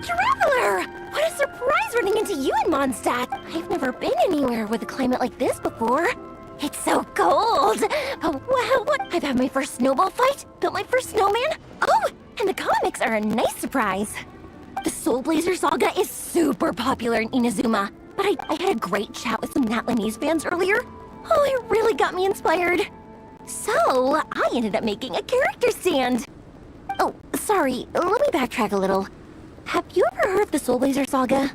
Traveler! What a surprise running into you in Mondstadt! I've never been anywhere with a climate like this before. It's so cold! Oh, wow, what? I've had my first snowball fight, built my first snowman. Oh, and the comics are a nice surprise. The Soul Blazer saga is super popular in Inazuma, but I had a great chat with some Natlanese fans earlier. Oh, it really got me inspired. So, I ended up making a character stand. Oh, sorry, let me backtrack a little. Have you ever heard of the Soul Blazer saga?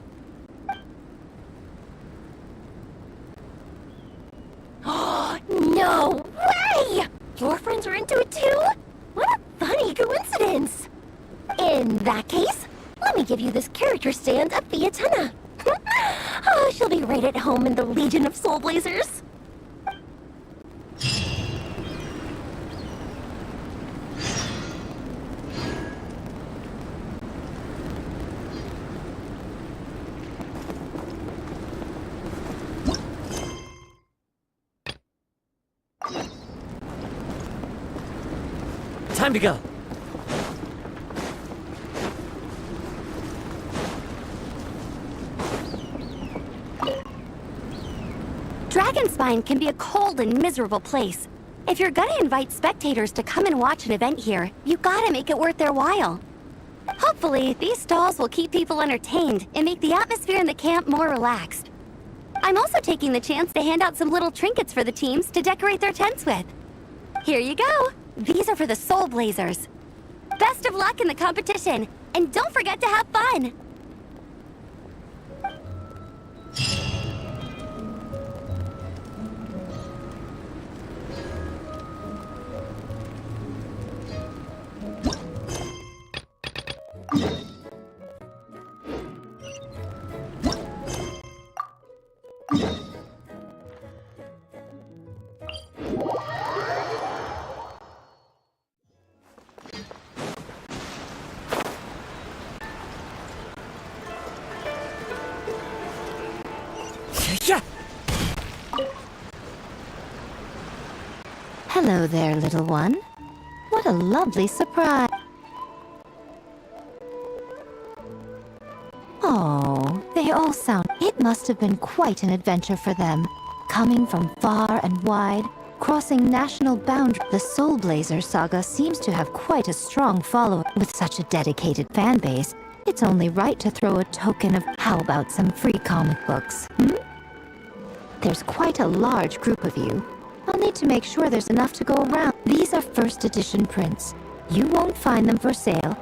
No way! Your friends are into it too? What a funny coincidence! In that case, let me give you this character stand of Vietena. Oh, she'll be right at home in the Legion of Soul Blazers. Time to go. Dragonspine can be a cold and miserable place, If you're gonna invite spectators to come and watch an event here, you gotta make it worth their while. Hopefully, these stalls will keep people entertained and make the atmosphere in the camp more relaxed. I'm also taking the chance to hand out some little trinkets for the teams to decorate their tents with. Here you go! These are for the Soul Blazers. Best of luck in the competition, and don't forget to have fun! Hello there, little one. What a lovely surprise. Oh, they all sound... It must have been quite an adventure for them. Coming from far and wide, crossing national boundaries. The Soul Blazer saga seems to have quite a strong following. With such a dedicated fan base, it's only right to throw a token of... How about some free comic books, There's quite a large group of you. I'll need to make sure there's enough to go around. These are first edition prints. You won't find them for sale.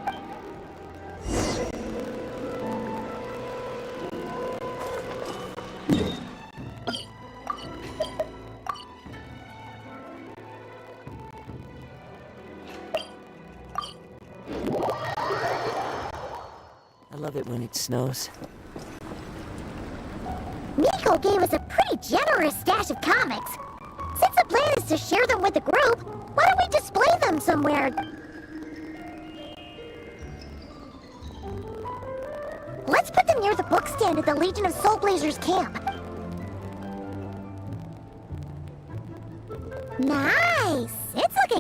I love it when it snows. Miko gave us a pretty generous stash of comics. Since the plan is to share them with the group, why don't we display them somewhere? Let's put them near the book stand at the Legion of Soul Blazers camp. Nice! It's looking...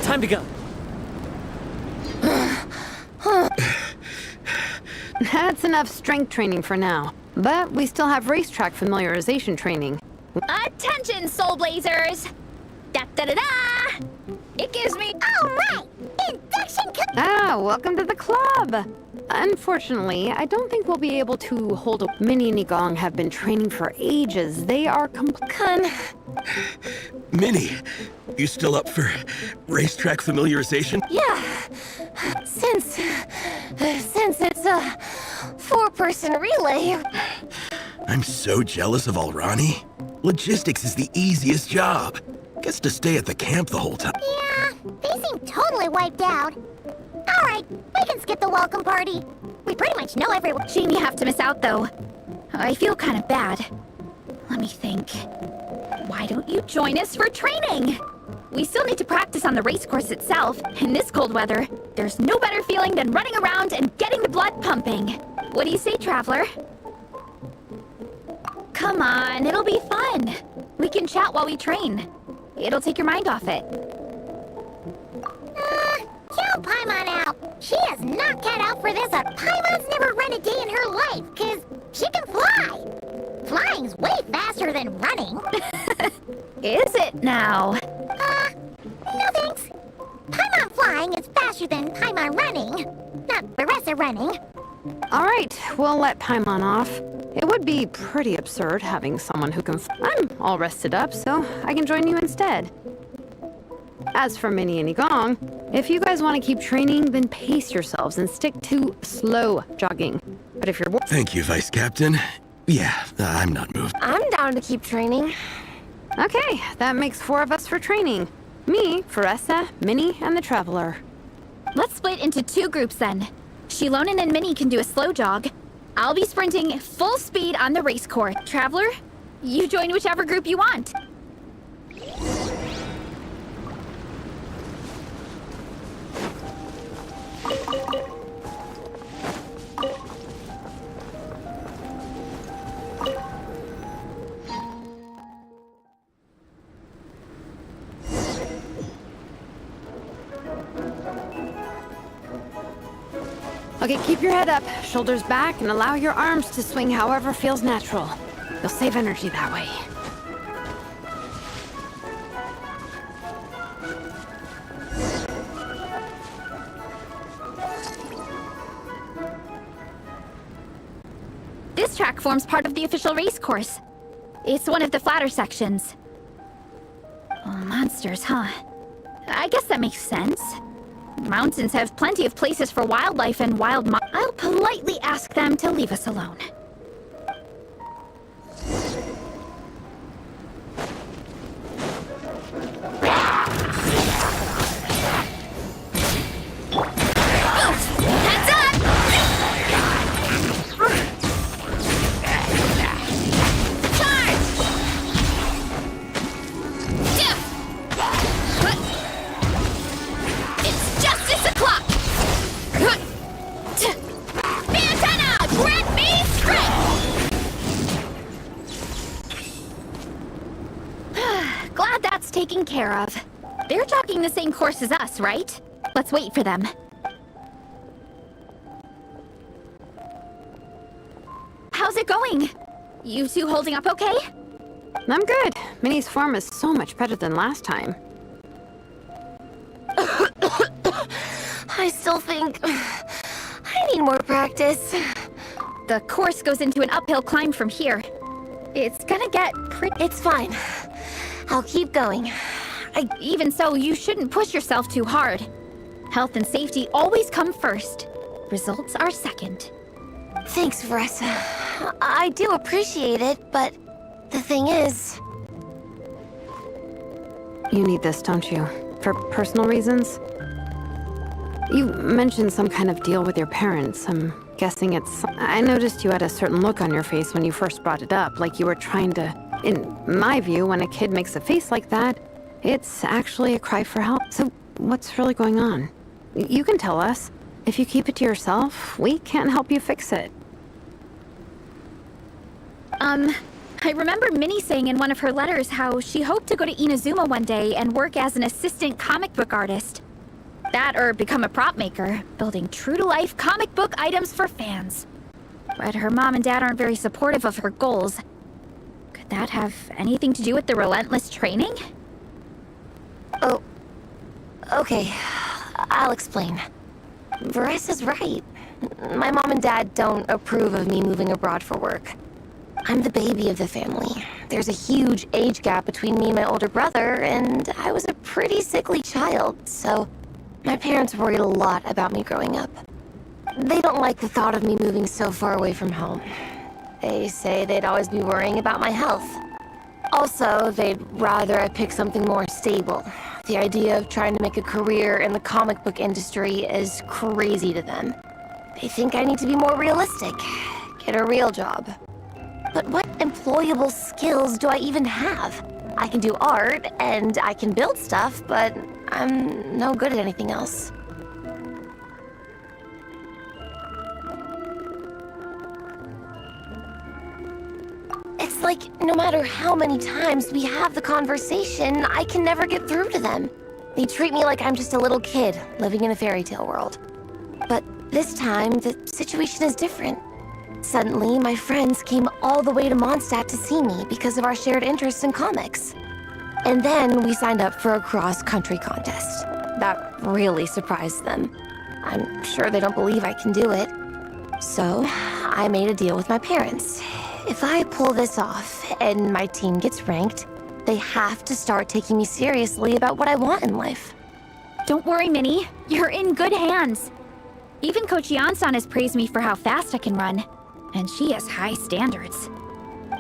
Time to go. That's enough strength training for now. But we still have racetrack familiarization training. Attention, Soul Blazers! Da-da-da-da! It gives me... Alright! Induction... Welcome to the club! Unfortunately, I don't think we'll be able to hold a... Minnie and Igong have been training for ages. They are Minnie, you still up for racetrack familiarization? Yeah. Since it's a four-person relay. I'm so jealous of Alrani. Logistics is the easiest job. Gets to stay at the camp the whole time. Yeah, they seem totally wiped out. Alright, we can skip the welcome party. We pretty much know everyone. Shame you have to miss out, though. I feel kind of bad. Let me think. Why don't you join us for training? We still need to practice on the race course itself. In this cold weather, there's no better feeling than running around and getting the blood pumping. What do you say, Traveler? Come on, it'll be fun. We can chat while we train. It'll take your mind off it. Count Paimon out. She is not cut out for this. Paimon's never run a day in her life, because she can fly. Flying's way faster than running. Is it now? No thanks. Paimon flying is faster than Paimon running. Not Baressa running. Alright, we'll let Paimon off. It would be pretty absurd having someone who can... I'm all rested up, so I can join you instead. As for Minnie and Igong, if you guys want to keep training, then pace yourselves and stick to slow jogging. But if you're... Thank you, Vice Captain. Yeah, I'm not moved. I'm down to keep training. Okay, that makes 4 of us for training. Me, Faressa, Minnie, and the Traveler. Let's split into 2 groups then. Shilonen and Minnie can do a slow jog. I'll be sprinting full speed on the race course. Traveler, you join whichever group you want. Okay, keep your head up, shoulders back, and allow your arms to swing however feels natural. You'll save energy that way. This track forms part of the official race course. It's one of the flatter sections. Oh, monsters, huh? I guess that makes sense. Mountains have plenty of places for wildlife and I'll politely ask them to leave us alone. Heads up! Charge! It's justice o'clock! Antenna! Grant me strength! Glad that's taken care of. They're jogging the same course as us, right? Let's wait for them. How's it going? You two holding up okay? I'm good. Minnie's form is so much better than last time. I still think I need more practice. The course goes into an uphill climb from here. It's gonna get pretty... It's fine. I'll keep going. Even so, you shouldn't push yourself too hard. Health and safety always come first. Results are second. Thanks, Veressa. I do appreciate it, but the thing is... You need this, don't you? For personal reasons? You mentioned some kind of deal with your parents. I'm guessing it's... I noticed you had a certain look on your face when you first brought it up, like you were trying to... In my view, when a kid makes a face like that, it's actually a cry for help. So what's really going on? You can tell us. If you keep it to yourself, we can't help you fix it. I remember Minnie saying in one of her letters how she hoped to go to Inazuma one day and work as an assistant comic book artist. That or become a prop maker, building true-to-life comic book items for fans. But her mom and dad aren't very supportive of her goals. Could that have anything to do with the relentless training? Oh, okay. I'll explain. Veressa's right. My mom and dad don't approve of me moving abroad for work. I'm the baby of the family. There's a huge age gap between me and my older brother, and I was a pretty sickly child, so my parents worried a lot about me growing up. They don't like the thought of me moving so far away from home. They say they'd always be worrying about my health. Also, they'd rather I pick something more stable. The idea of trying to make a career in the comic book industry is crazy to them. They think I need to be more realistic, get a real job. But what employable skills do I even have? I can do art, and I can build stuff, but I'm no good at anything else. It's like, no matter how many times we have the conversation, I can never get through to them. They treat me like I'm just a little kid living in a fairy tale world. But this time, the situation is different. Suddenly, my friends came all the way to Mondstadt to see me because of our shared interest in comics. And then we signed up for a cross-country contest. That really surprised them. I'm sure they don't believe I can do it. So, I made a deal with my parents. If I pull this off and my team gets ranked, they have to start taking me seriously about what I want in life. Don't worry, Minnie. You're in good hands. Even Coach Jansan has praised me for how fast I can run. And she has high standards.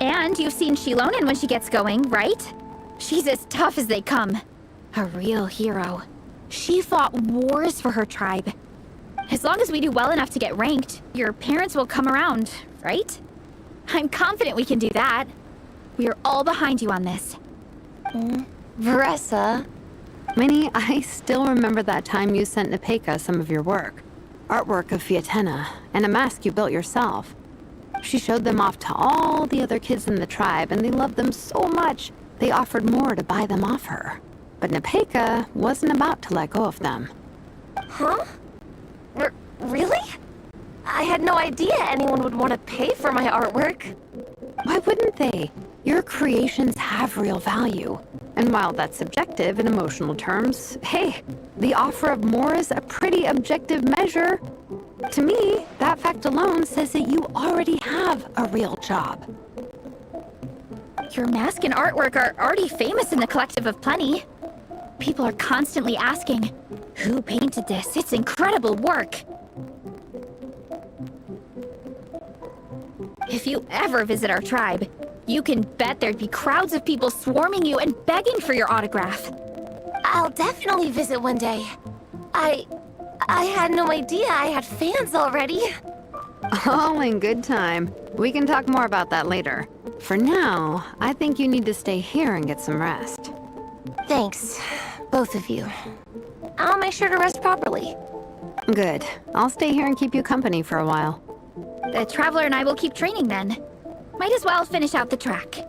And you've seen Shilonen when she gets going, right? She's as tough as they come. A real hero. She fought wars for her tribe. As long as we do well enough to get ranked, your parents will come around, right? I'm confident we can do that. We are all behind you on this. Veressa? Minnie, I still remember that time you sent Nepeka some of your work. Artwork of Fiatenna, and a mask you built yourself. She showed them off to all the other kids in the tribe, and they loved them so much, they offered more to buy them off her. But Nepeka wasn't about to let go of them. Huh? Really? I had no idea anyone would want to pay for my artwork. Why wouldn't they? Your creations have real value. And while that's subjective in emotional terms, hey, the offer of more is a pretty objective measure. To me, that fact alone says that you already have a real job. Your mask and artwork are already famous in the collective of plenty. People are constantly asking, who painted this? It's incredible work. If you ever visit our tribe, you can bet there'd be crowds of people swarming you and begging for your autograph. I'll definitely visit one day. I had no idea I had fans already. All in good time. We can talk more about that later. For now, I think you need to stay here and get some rest. Thanks, both of you. I'll make sure to rest properly. Good. I'll stay here and keep you company for a while. The Traveler and I will keep training then. Might as well finish out the track.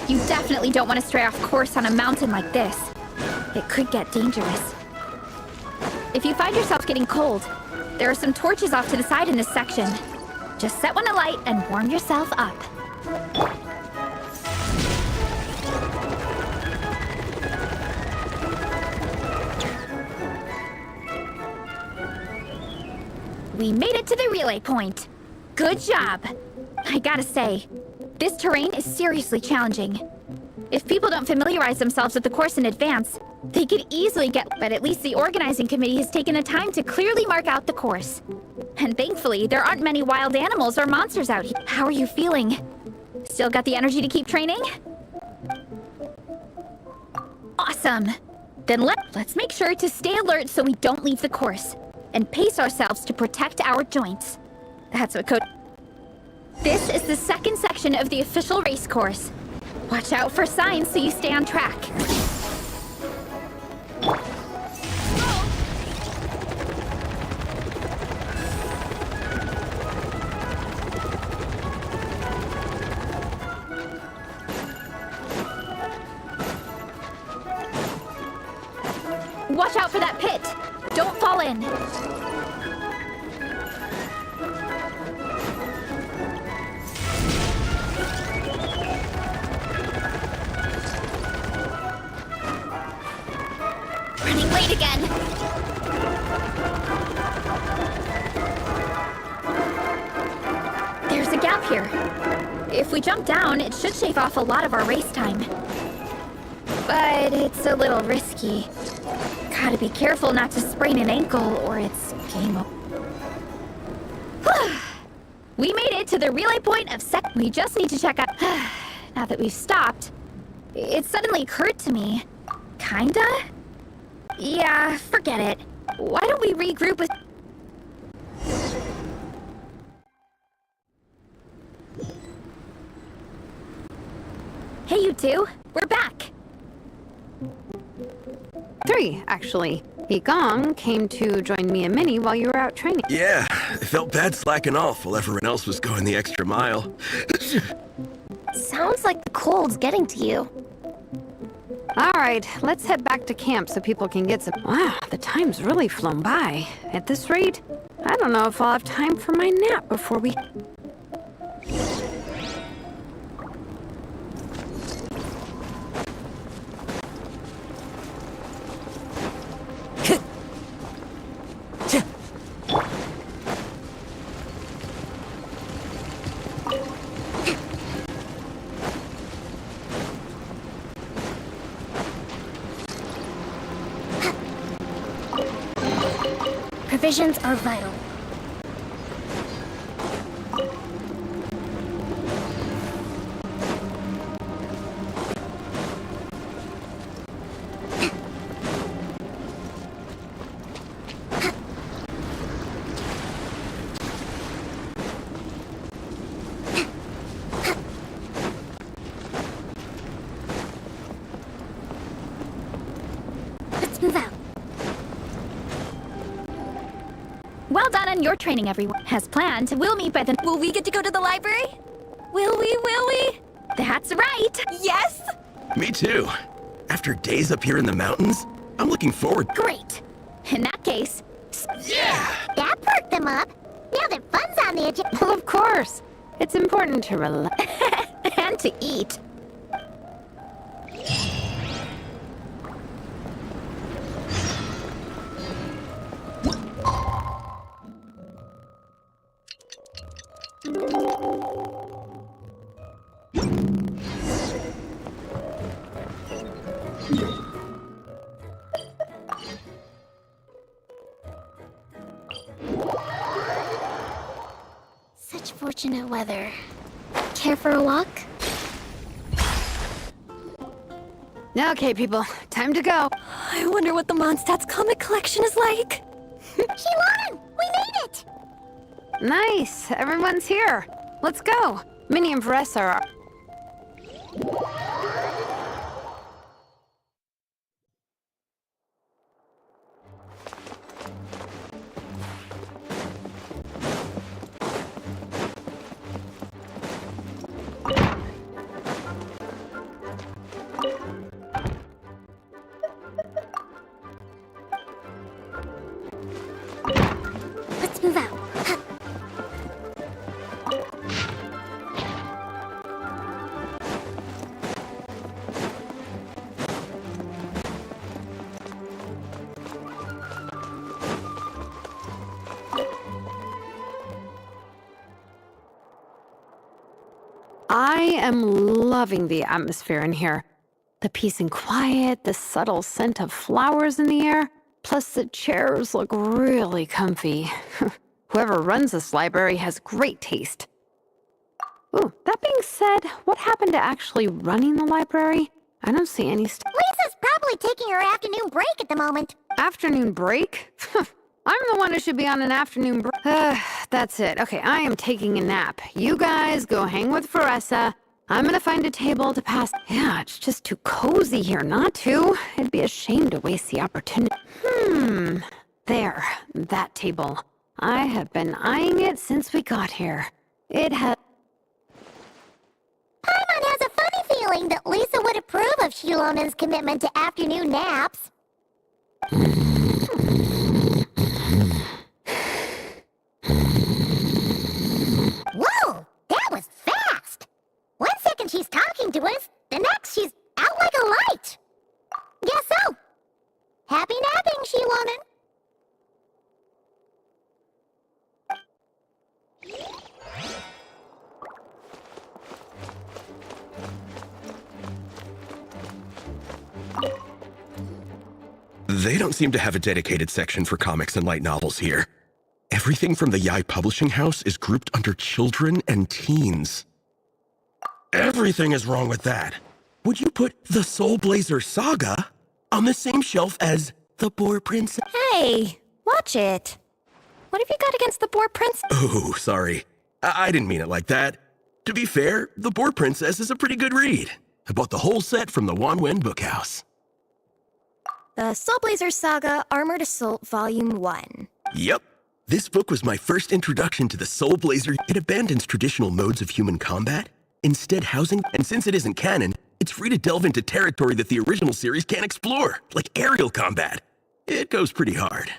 You definitely don't want to stray off course on a mountain like this. It could get dangerous. If you find yourself getting cold, there are some torches off to the side in this section. Just set one alight and warm yourself up. We made it to the relay point. Good job. I gotta say, this terrain is seriously challenging. If people don't familiarize themselves with the course in advance, they could easily but at least the organizing committee has taken the time to clearly mark out the course. And thankfully, there aren't many wild animals or monsters out here. How are you feeling? Still got the energy to keep training? Awesome! Then let's make sure to stay alert so we don't leave the course, and pace ourselves to protect our joints. That's what code. This is the second section of the official race course. Watch out for signs so you stay on track. Watch out for that pit! Don't fall in! Running late again! There's a gap here. If we jump down, it should shave off a lot of our race time. But it's a little risky. Gotta be careful not to sprain an ankle or it's game over. We made it to the relay point of We just need to check out. Now that we've stopped, it suddenly occurred to me. Kinda? Yeah, forget it. Why don't we regroup with. Hey, you two. We're back. 3, actually. Yigong came to join me and Minnie while you were out training. Yeah, I felt bad slacking off while everyone else was going the extra mile. Sounds like the cold's getting to you. Alright, let's head back to camp so people can get some. Wow, the time's really flown by. At this rate, I don't know if I'll have time for my nap before we. Provisions are vital. Let's move out. Well done on your training, everyone. As planned, we'll meet by the... Will we get to go to the library? Will we? That's right! Yes! Me too. After days up here in the mountains, I'm looking forward. Great. In that case... Yeah! That perked them up. Now that fun's on the agenda. Well, of course. It's important to relax. and to eat. Such fortunate weather. Care for a walk? Okay, people, time to go. I wonder what the Mondstadt's comic collection is like. Shilon! We made it! Nice, everyone's here. Let's go. Minnie and Varessa are... Let's move out. I am loving the atmosphere in here. The peace and quiet, the subtle scent of flowers in the air, plus the chairs look really comfy. Whoever runs this library has great taste. Ooh, that being said, what happened to actually running the library? I don't see any Lisa's probably taking her afternoon break at the moment. Afternoon break? I'm the one who should be on an afternoon break. That's it. Okay, I am taking a nap. You guys go hang with Varessa. I'm gonna find a table to pass. Yeah, it's just too cozy here not to. It'd be a shame to waste the opportunity. There, that table. I have been eyeing it since we got here. It has... Paimon has a funny feeling that Lisa would approve of Shilona's commitment to afternoon naps. Whoa! That was fast! 1 second she's talking to us, the next she's out like a light. Guess so. Happy napping, Shilona. They don't seem to have a dedicated section for comics and light novels here. Everything from the Yai Publishing House is grouped under children and teens. Everything is wrong with that. Would you put the Soul Blazer Saga on the same shelf as the Boar Princess? Hey, watch it. What have you got against the Boar Princess? Oh, sorry. I didn't mean it like that. To be fair, the Boar Princess is a pretty good read. I bought the whole set from the Wanwen Bookhouse. The Soul Blazer Saga Armored Assault Volume 1. Yep. This book was my first introduction to the Soul Blazer. It abandons traditional modes of human combat, instead housing, and since it isn't canon, it's free to delve into territory that the original series can't explore, like aerial combat. It goes pretty hard.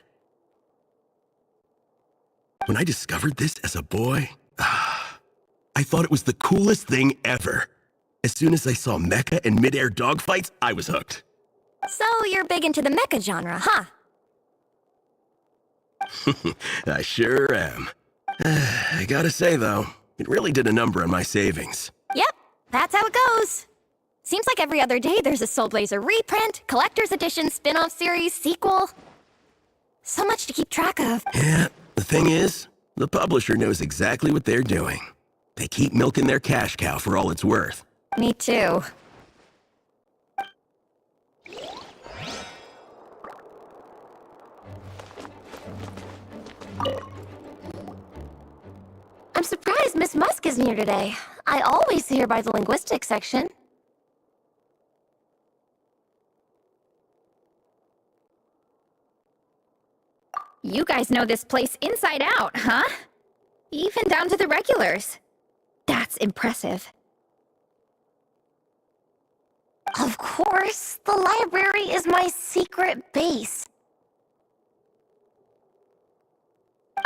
When I discovered this as a boy, I thought it was the coolest thing ever. As soon as I saw mecha and mid-air dogfights, I was hooked. So you're big into the mecha genre, huh? I sure am. I gotta say, though, it really did a number on my savings. Yep, that's how it goes. Seems like every other day there's a Soul Blazer reprint, collector's edition, spin-off series, sequel. So much to keep track of. Yeah, the thing is, the publisher knows exactly what they're doing. They keep milking their cash cow for all it's worth. Me too. I'm surprised Miss Musk isn't here today. I always see her by the linguistics section. You guys know this place inside out, huh? Even down to the regulars. That's impressive. Of course, the library is my secret base.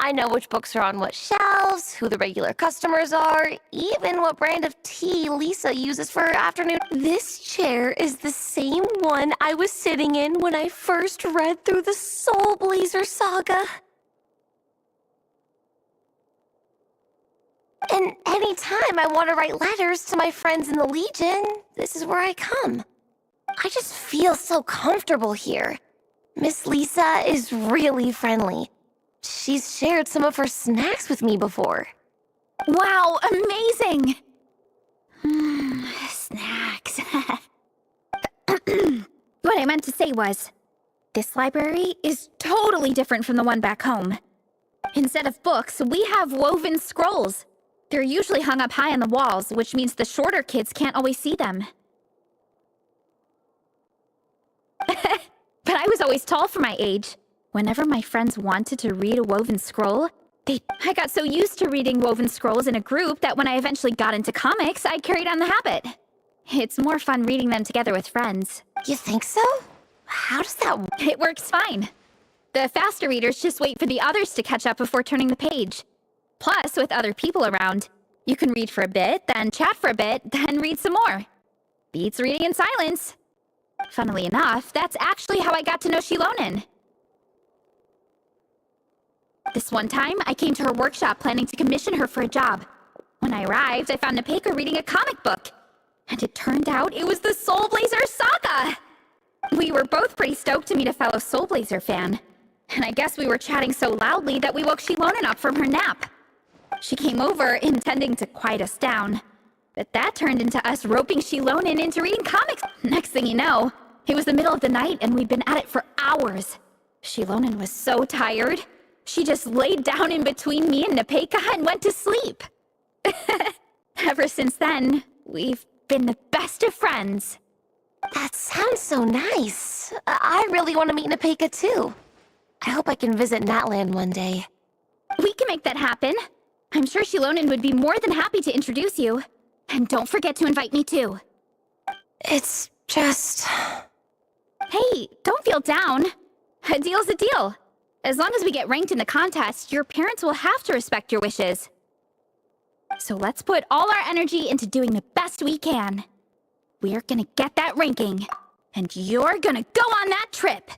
I know which books are on what shelves, who the regular customers are, even what brand of tea Lisa uses for her afternoon. This chair is the same one I was sitting in when I first read through the Soul Blazer saga. And anytime I want to write letters to my friends in the Legion, this is where I come. I just feel so comfortable here. Miss Lisa is really friendly. She's shared some of her snacks with me before. Wow, amazing! Snacks. What I meant to say was, this library is totally different from the one back home. Instead of books, we have woven scrolls. They're usually hung up high on the walls, which means the shorter kids can't always see them. But I was always tall for my age. Whenever my friends wanted to read a woven scroll, I got so used to reading woven scrolls in a group that when I eventually got into comics, I carried on the habit. It's more fun reading them together with friends. You think so? How does that work? It works fine. The faster readers just wait for the others to catch up before turning the page. Plus, with other people around, you can read for a bit, then chat for a bit, then read some more. Beats reading in silence. Funnily enough, that's actually how I got to know Shilonen. This one time, I came to her workshop planning to commission her for a job. When I arrived, I found Nepeka reading a comic book. And it turned out it was the Soul Blazer saga! We were both pretty stoked to meet a fellow Soul Blazer fan. And I guess we were chatting so loudly that we woke Shilonen up from her nap. She came over, intending to quiet us down. But that turned into us roping Shilonen into reading comics. Next thing you know, it was the middle of the night and we'd been at it for hours. Shilonen was so tired. She just laid down in between me and Nepeka and went to sleep. Ever since then, we've been the best of friends. That sounds so nice. I really want to meet Nepeka too. I hope I can visit Natland one day. We can make that happen. I'm sure Shilonen would be more than happy to introduce you. And don't forget to invite me too. It's just... Hey, don't feel down. A deal's a deal. As long as we get ranked in the contest, your parents will have to respect your wishes. So let's put all our energy into doing the best we can. We're gonna get that ranking, and you're gonna go on that trip!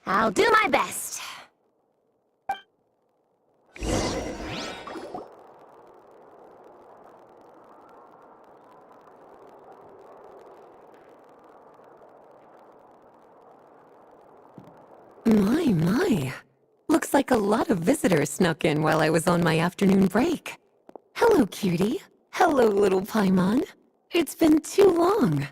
I'll do my best. My. Looks like a lot of visitors snuck in while I was on my afternoon break. Hello, cutie. Hello, little Paimon. It's been too long.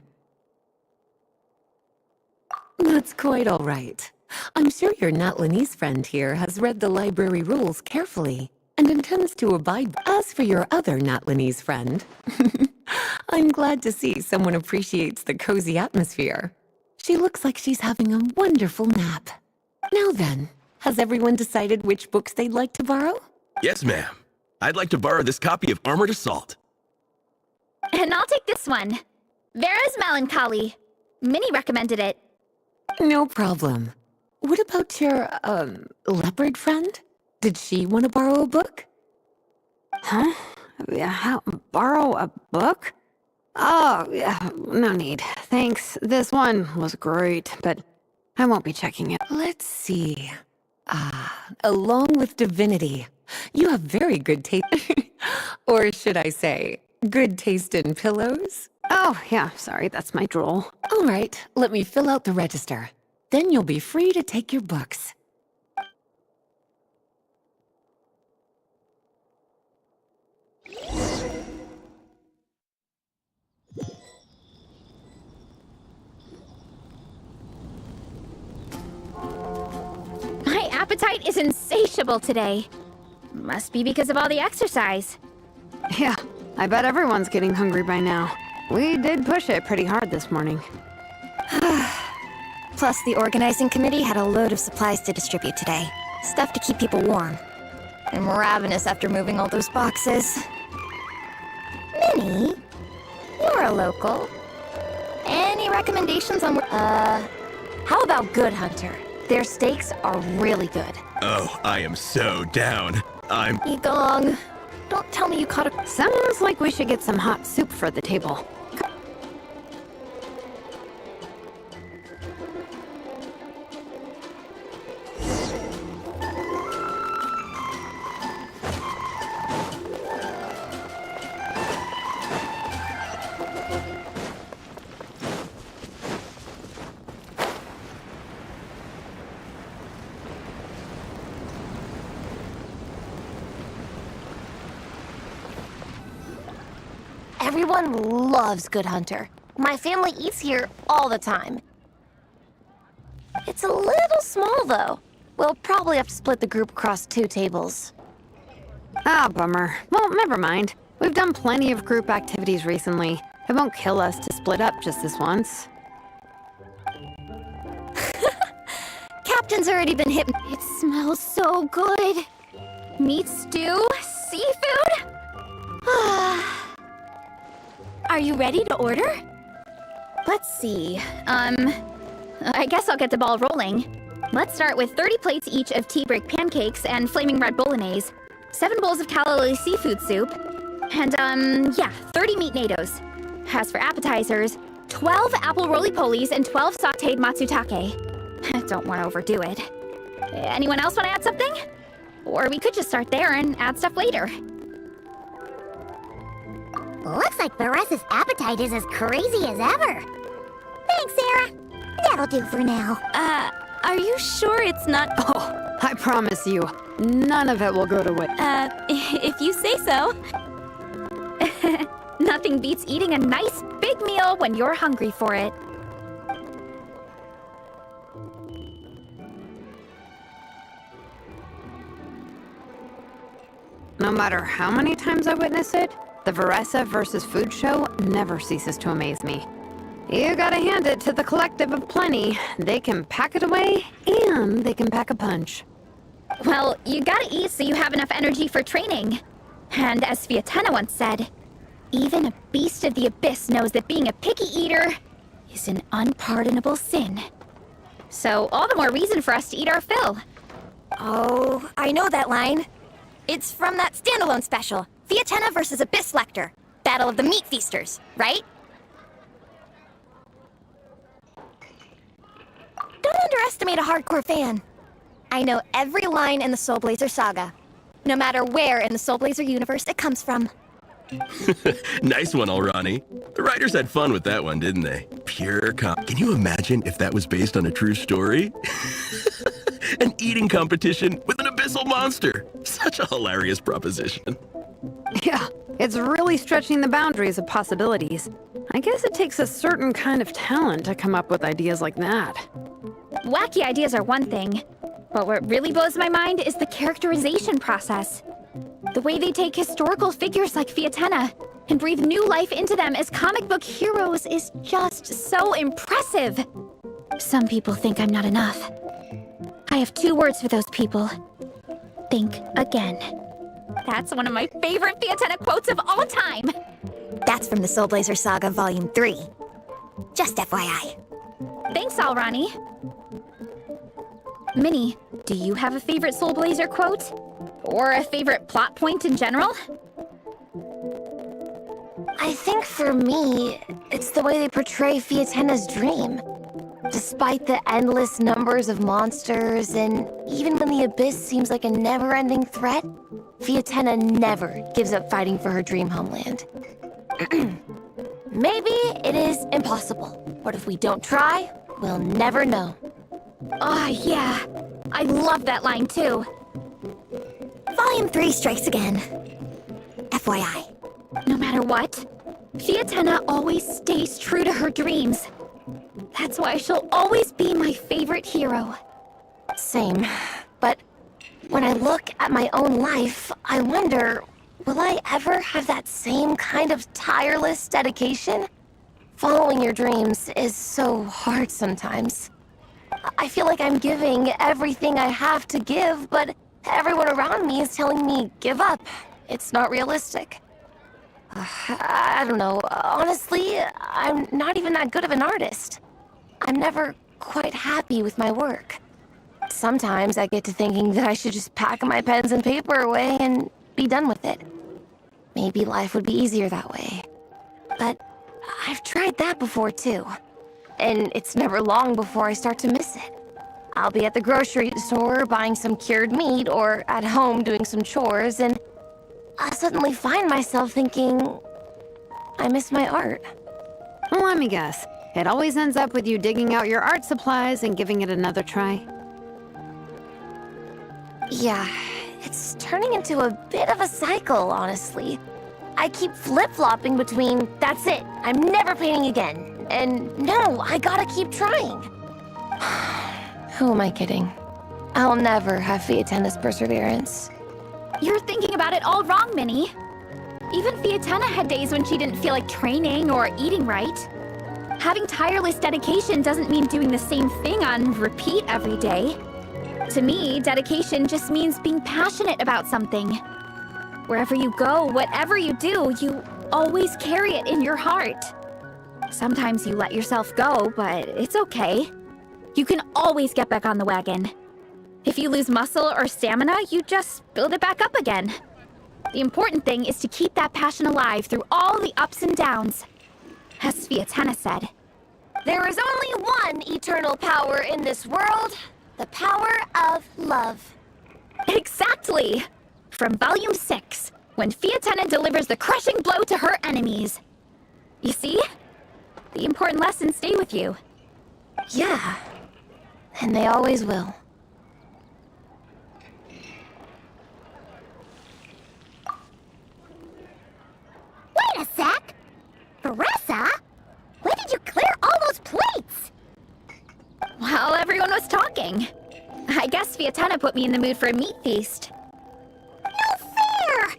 That's quite all right. I'm sure your Natlanese friend here has read the library rules carefully and intends to abide. As for your other Natlanese friend, I'm glad to see someone appreciates the cozy atmosphere. She looks like she's having a wonderful nap. Now then, has everyone decided which books they'd like to borrow? Yes, ma'am. I'd like to borrow this copy of Armored Assault. And I'll take this one. Vera's Melancholy. Minnie recommended it. No problem. What about your, leopard friend? Did she want to borrow a book? Huh? Borrow a book? Oh, yeah, no need. Thanks. This one was great, but I won't be checking it. Let's see. Along with divinity, you have very good taste. Or should I say, good taste in pillows? Oh, yeah, sorry, that's my drool. All right, let me fill out the register. Then you'll be free to take your books. My appetite is insatiable today. Must be because of all the exercise. Yeah, I bet everyone's getting hungry by now. We did push it pretty hard this morning. Plus, the organizing committee had a load of supplies to distribute today. Stuff to keep people warm. I'm ravenous after moving all those boxes. Minnie, you're a local. Any recommendations on How about Good Hunter? Their steaks are really good. Oh, I am so down. Igong, don't tell me you caught a... Sounds like we should get some hot soup for the table. Everyone loves Good Hunter. My family eats here all the time. It's a little small, though. We'll probably have to split the group across 2 tables. Ah, bummer. Well, never mind. We've done plenty of group activities recently. It won't kill us to split up just this once. Captain's already been hit. It smells so good. Meat stew? Seafood? Are you ready to order? Let's see. I guess I'll get the ball rolling. Let's start with 30 plates each of tea break pancakes and flaming red bolognese, 7 bowls of calla lily seafood soup, and, 30 meat natos. As for appetizers, 12 apple roly-polies and 12 sauteed matsutake. Don't want to overdo it. Anyone else want to add something? Or we could just start there and add stuff later. Looks like Beres's appetite is as crazy as ever. Thanks, Sarah. That'll do for now. Are you sure it's not... Oh, I promise you, none of it will go to waste. If you say so. Nothing beats eating a nice big meal when you're hungry for it. No matter how many times I witness it, the Veressa versus Food show never ceases to amaze me. You gotta hand it to the collective of plenty. They can pack it away, and they can pack a punch. Well, you gotta eat so you have enough energy for training. And as Fiatena once said, even a beast of the abyss knows that being a picky eater is an unpardonable sin. So all the more reason for us to eat our fill. Oh, I know that line. It's from that standalone special, Fiatena versus Abyss Lecter, Battle of the Meat Feasters, right? Don't underestimate a hardcore fan. I know every line in the Soul Blazer saga, no matter where in the Soul Blazer universe it comes from. Nice one, Alrani. The writers had fun with that one, didn't they? Can you imagine if that was based on a true story? An eating competition with an abyssal monster. Such a hilarious proposition. Yeah, it's really stretching the boundaries of possibilities. I guess it takes a certain kind of talent to come up with ideas like that. Wacky ideas are one thing, but what really blows my mind is the characterization process. The way they take historical figures like Fiatenna and breathe new life into them as comic book heroes is just so impressive. Some people think I'm not enough. I have 2 words for those people. Think again. That's one of my favorite Fiatenna quotes of all time. That's from the Soul Blazer Saga Volume 3. Just FYI. Thanks, Alrani. Minnie, do you have a favorite Soul Blazer quote? Or a favorite plot point in general? I think for me, it's the way they portray Fiatenna's dream. Despite the endless numbers of monsters, and even when the Abyss seems like a never-ending threat, Fiatenna never gives up fighting for her dream homeland. Maybe it is impossible, but if we don't try, we'll never know. Oh, yeah. I love that line, too. Volume 3 strikes again. FYI. No matter what, Fiatenna always stays true to her dreams. That's why she'll always be my favorite hero. Same. But when I look at my own life, I wonder, will I ever have that same kind of tireless dedication? Following your dreams is so hard sometimes. I feel like I'm giving everything I have to give, but everyone around me is telling me, give up. It's not realistic. I don't know. Honestly, I'm not even that good of an artist. I'm never quite happy with my work. Sometimes I get to thinking that I should just pack my pens and paper away and be done with it. Maybe life would be easier that way. But I've tried that before too. And it's never long before I start to miss it. I'll be at the grocery store buying some cured meat or at home doing some chores, and I'll suddenly find myself thinking, I miss my art. Well, let me guess. It always ends up with you digging out your art supplies and giving it another try. Yeah, it's turning into a bit of a cycle, honestly. I keep flip-flopping between, that's it, I'm never painting again, and no, I gotta keep trying. Who am I kidding? I'll never have Fiatenna's perseverance. You're thinking about it all wrong, Minnie. Even Fiatenna had days when she didn't feel like training or eating right. Having tireless dedication doesn't mean doing the same thing on repeat every day. To me, dedication just means being passionate about something. Wherever you go, whatever you do, you always carry it in your heart. Sometimes you let yourself go, but it's okay. You can always get back on the wagon. If you lose muscle or stamina, you just build it back up again. The important thing is to keep that passion alive through all the ups and downs. As Fiatenna said, there is only one eternal power in this world, the power of love. Exactly! From Volume 6, when Fiatenna delivers the crushing blow to her enemies. You see? The important lessons stay with you. Yeah, and they always will. Wait a sec! Marissa? When did you clear all those plates? While everyone was talking. I guess Fiatenna put me in the mood for a meat feast. No fair!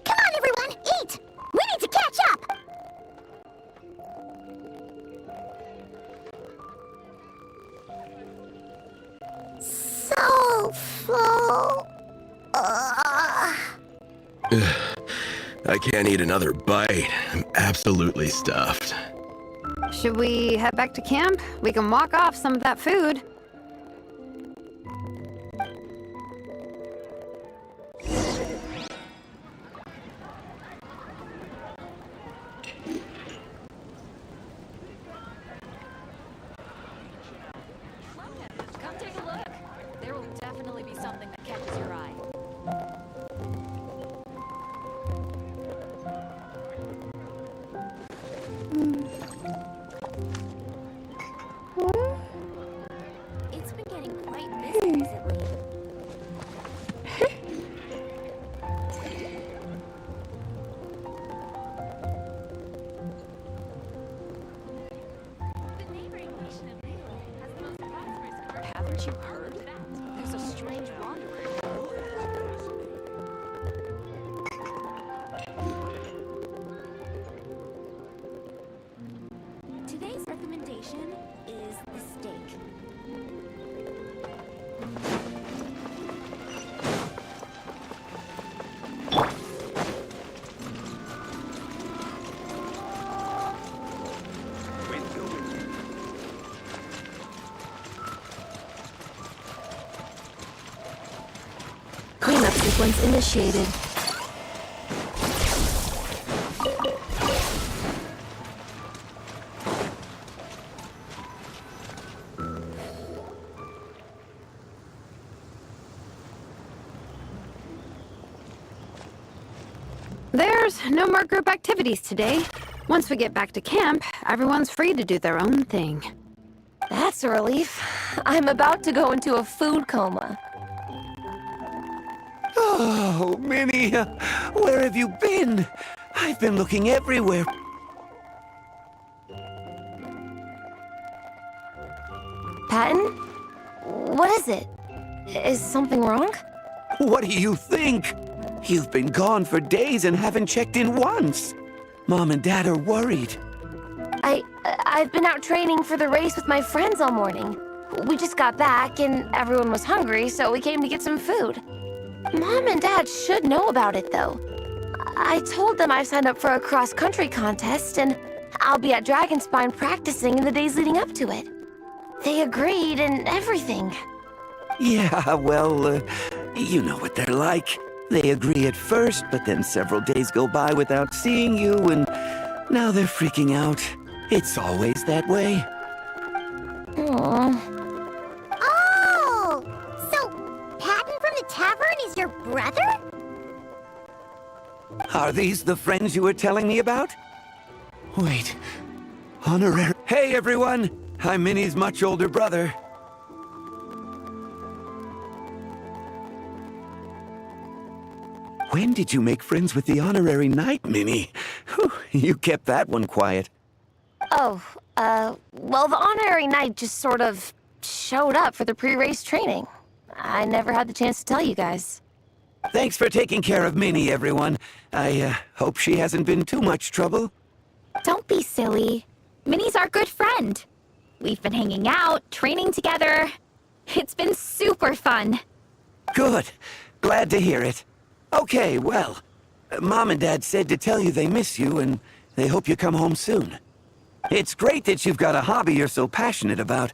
Come on, everyone, eat! We need to catch up! So full. I can't eat another bite. I'm absolutely stuffed. Should we head back to camp? We can walk off some of that food. something that catches your eye. It's been getting quite busy recently. Haven't you heard? There's a strange wanderer. Today's recommendation is the steak. Cleanup sequence initiated. There's no more group activities today. Once we get back to camp, everyone's free to do their own thing. That's a relief. I'm about to go into a food coma. Oh, Minnie, where have you been? I've been looking everywhere. Patton? What is it? Is something wrong? What do you think? You've been gone for days and haven't checked in once. Mom and Dad are worried. I've been out training for the race with my friends all morning. We just got back and everyone was hungry, so we came to get some food. Mom and Dad should know about it, though. I told them I signed up for a cross-country contest, and I'll be at Dragonspine practicing in the days leading up to it. They agreed and everything. Yeah, well, you know what they're like. They agree at first, but then several days go by without seeing you, and now they're freaking out. It's always that way. Aww. Oh! So, Patton from the tavern is your brother? Are these the friends you were telling me about? Wait. Honorary. Hey, everyone! I'm Minnie's much older brother. When did you make friends with the honorary knight, Minnie? Whew, you kept that one quiet. Oh, well, the honorary knight just sort of showed up for the pre-race training. I never had the chance to tell you guys. Thanks for taking care of Minnie, everyone. I hope she hasn't been too much trouble. Don't be silly. Minnie's our good friend. We've been hanging out, training together. It's been super fun. Good. Glad to hear it. Okay, well, Mom and Dad said to tell you they miss you and they hope you come home soon. It's great that you've got a hobby you're so passionate about.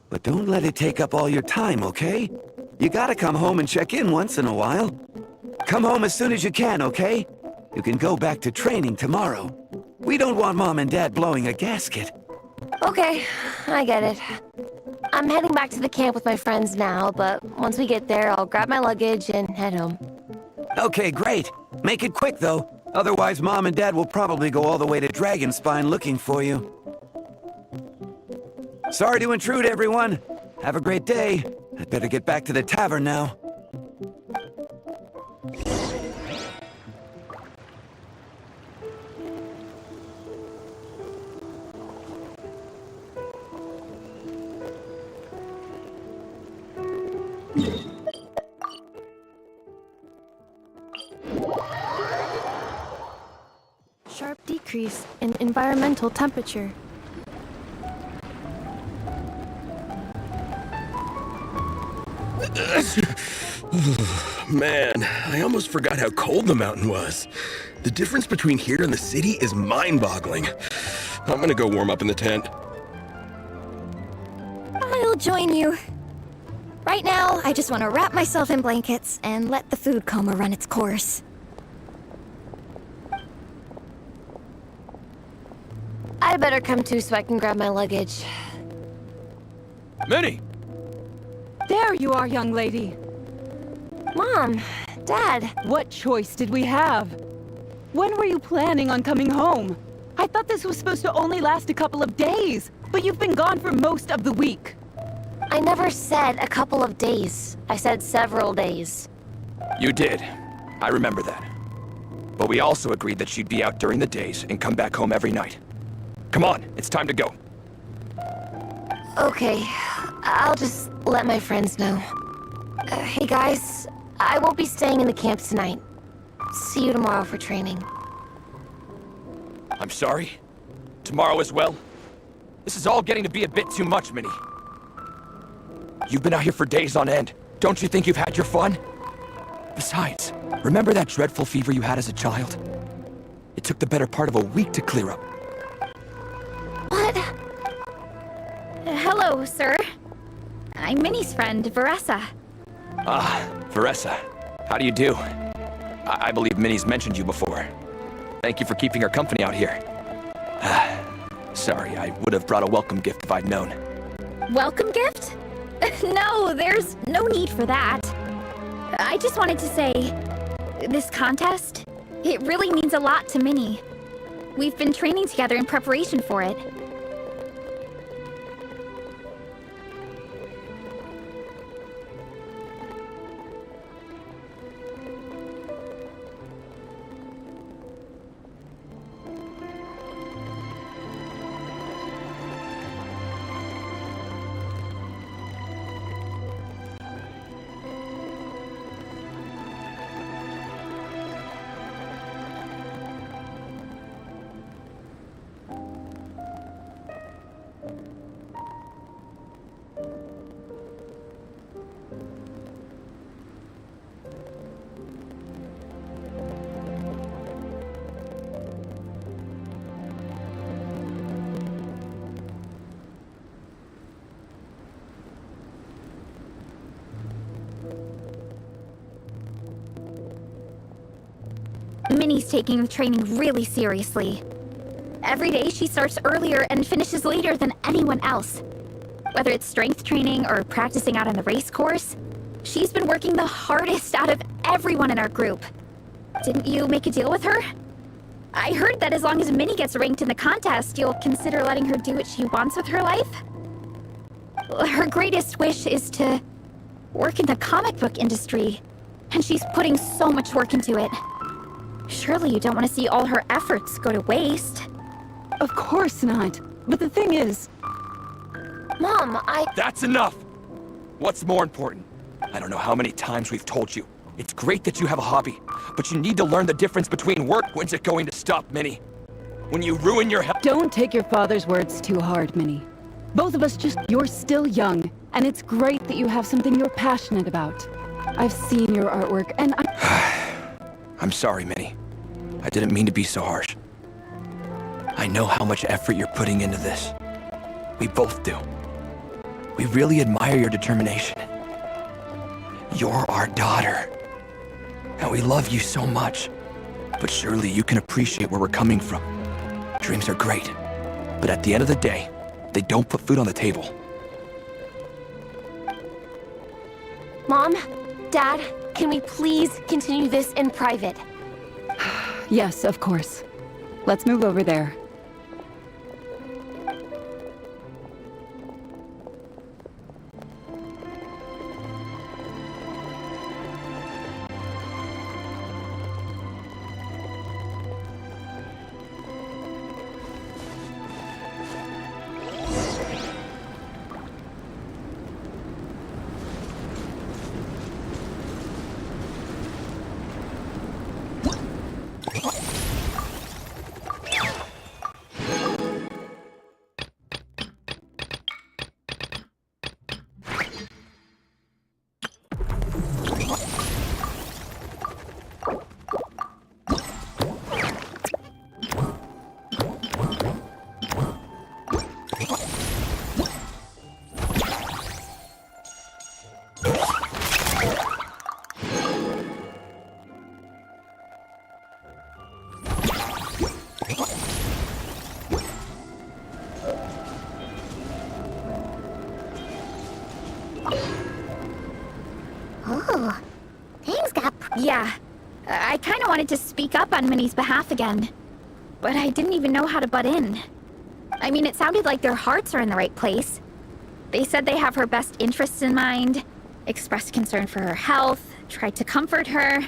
But don't let it take up all your time, okay? You gotta come home and check in once in a while. Come home as soon as you can, okay? You can go back to training tomorrow. We don't want Mom and Dad blowing a gasket. Okay, I get it. I'm heading back to the camp with my friends now, but once we get there, I'll grab my luggage and head home. Okay, great. Make it quick, though. Otherwise, Mom and Dad will probably go all the way to Dragonspine looking for you. Sorry to intrude, everyone. Have a great day. I'd better get back to the tavern now. Sharp decrease in environmental temperature. Man, I almost forgot how cold the mountain was. The difference between here and the city is mind-boggling. I'm gonna go warm up in the tent. I'll join you. Right now, I just want to wrap myself in blankets and let the food coma run its course. I better come too so I can grab my luggage. Minnie! There you are, young lady. Mom, Dad. What choice did we have? When were you planning on coming home? I thought this was supposed to only last a couple of days, but you've been gone for most of the week. I never said a couple of days. I said several days. You did. I remember that. But we also agreed that she'd be out during the days and come back home every night. Come on, it's time to go. Okay, I'll just let my friends know. Hey guys, I won't be staying in the camp tonight. See you tomorrow for training. I'm sorry. Tomorrow as well. This is all getting to be a bit too much, Minnie. You've been out here for days on end. Don't you think you've had your fun? Besides, remember that dreadful fever you had as a child? It took the better part of a week to clear up. What? Hello, sir. I'm Minnie's friend, Veressa. Ah, Veressa. How do you do? I believe Minnie's mentioned you before. Thank you for keeping her company out here. Sorry, I would have brought a welcome gift if I'd known. Welcome gift? No, there's no need for that. I just wanted to say, this contest, it really means a lot to Minnie. We've been training together in preparation for it. Minnie's taking the training really seriously. Every day she starts earlier and finishes later than anyone else. Whether it's strength training or practicing out on the race course, she's been working the hardest out of everyone in our group. Didn't you make a deal with her? I heard that as long as Minnie gets ranked in the contest, you'll consider letting her do what she wants with her life? Her greatest wish is to work in the comic book industry, and she's putting so much work into it. Surely you don't want to see all her efforts go to waste. Of course not. But the thing is... Mom, That's enough! What's more important? I don't know how many times we've told you. It's great that you have a hobby, but you need to learn the difference between work. When's it going to stop, Minnie? When you ruin your health... Don't take your father's words too hard, Minnie. Both of us you're still young, and it's great that you have something you're passionate about. I've seen your artwork, and I'm sorry, Minnie. I didn't mean to be so harsh. I know how much effort you're putting into this. We both do. We really admire your determination. You're our daughter. And we love you so much. But surely you can appreciate where we're coming from. Dreams are great. But at the end of the day, they don't put food on the table. Mom, Dad, can we please continue this in private? yes, of course. Let's move over there. stop. Yeah. I kinda wanted to speak up on Minnie's behalf again. But I didn't even know how to butt in. I mean, it sounded like their hearts are in the right place. They said they have her best interests in mind, expressed concern for her health, tried to comfort her.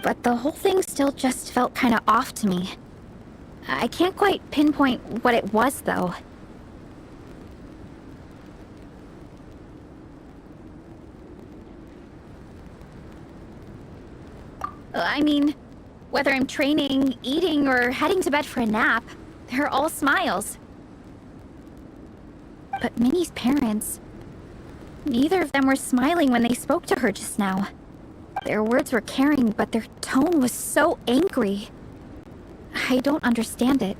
But the whole thing still just felt kinda off to me. I can't quite pinpoint what it was, though. I mean, whether I'm training, eating, or heading to bed for a nap, they're all smiles. But Minnie's parents... neither of them were smiling when they spoke to her just now. Their words were caring, but their tone was so angry. I don't understand it.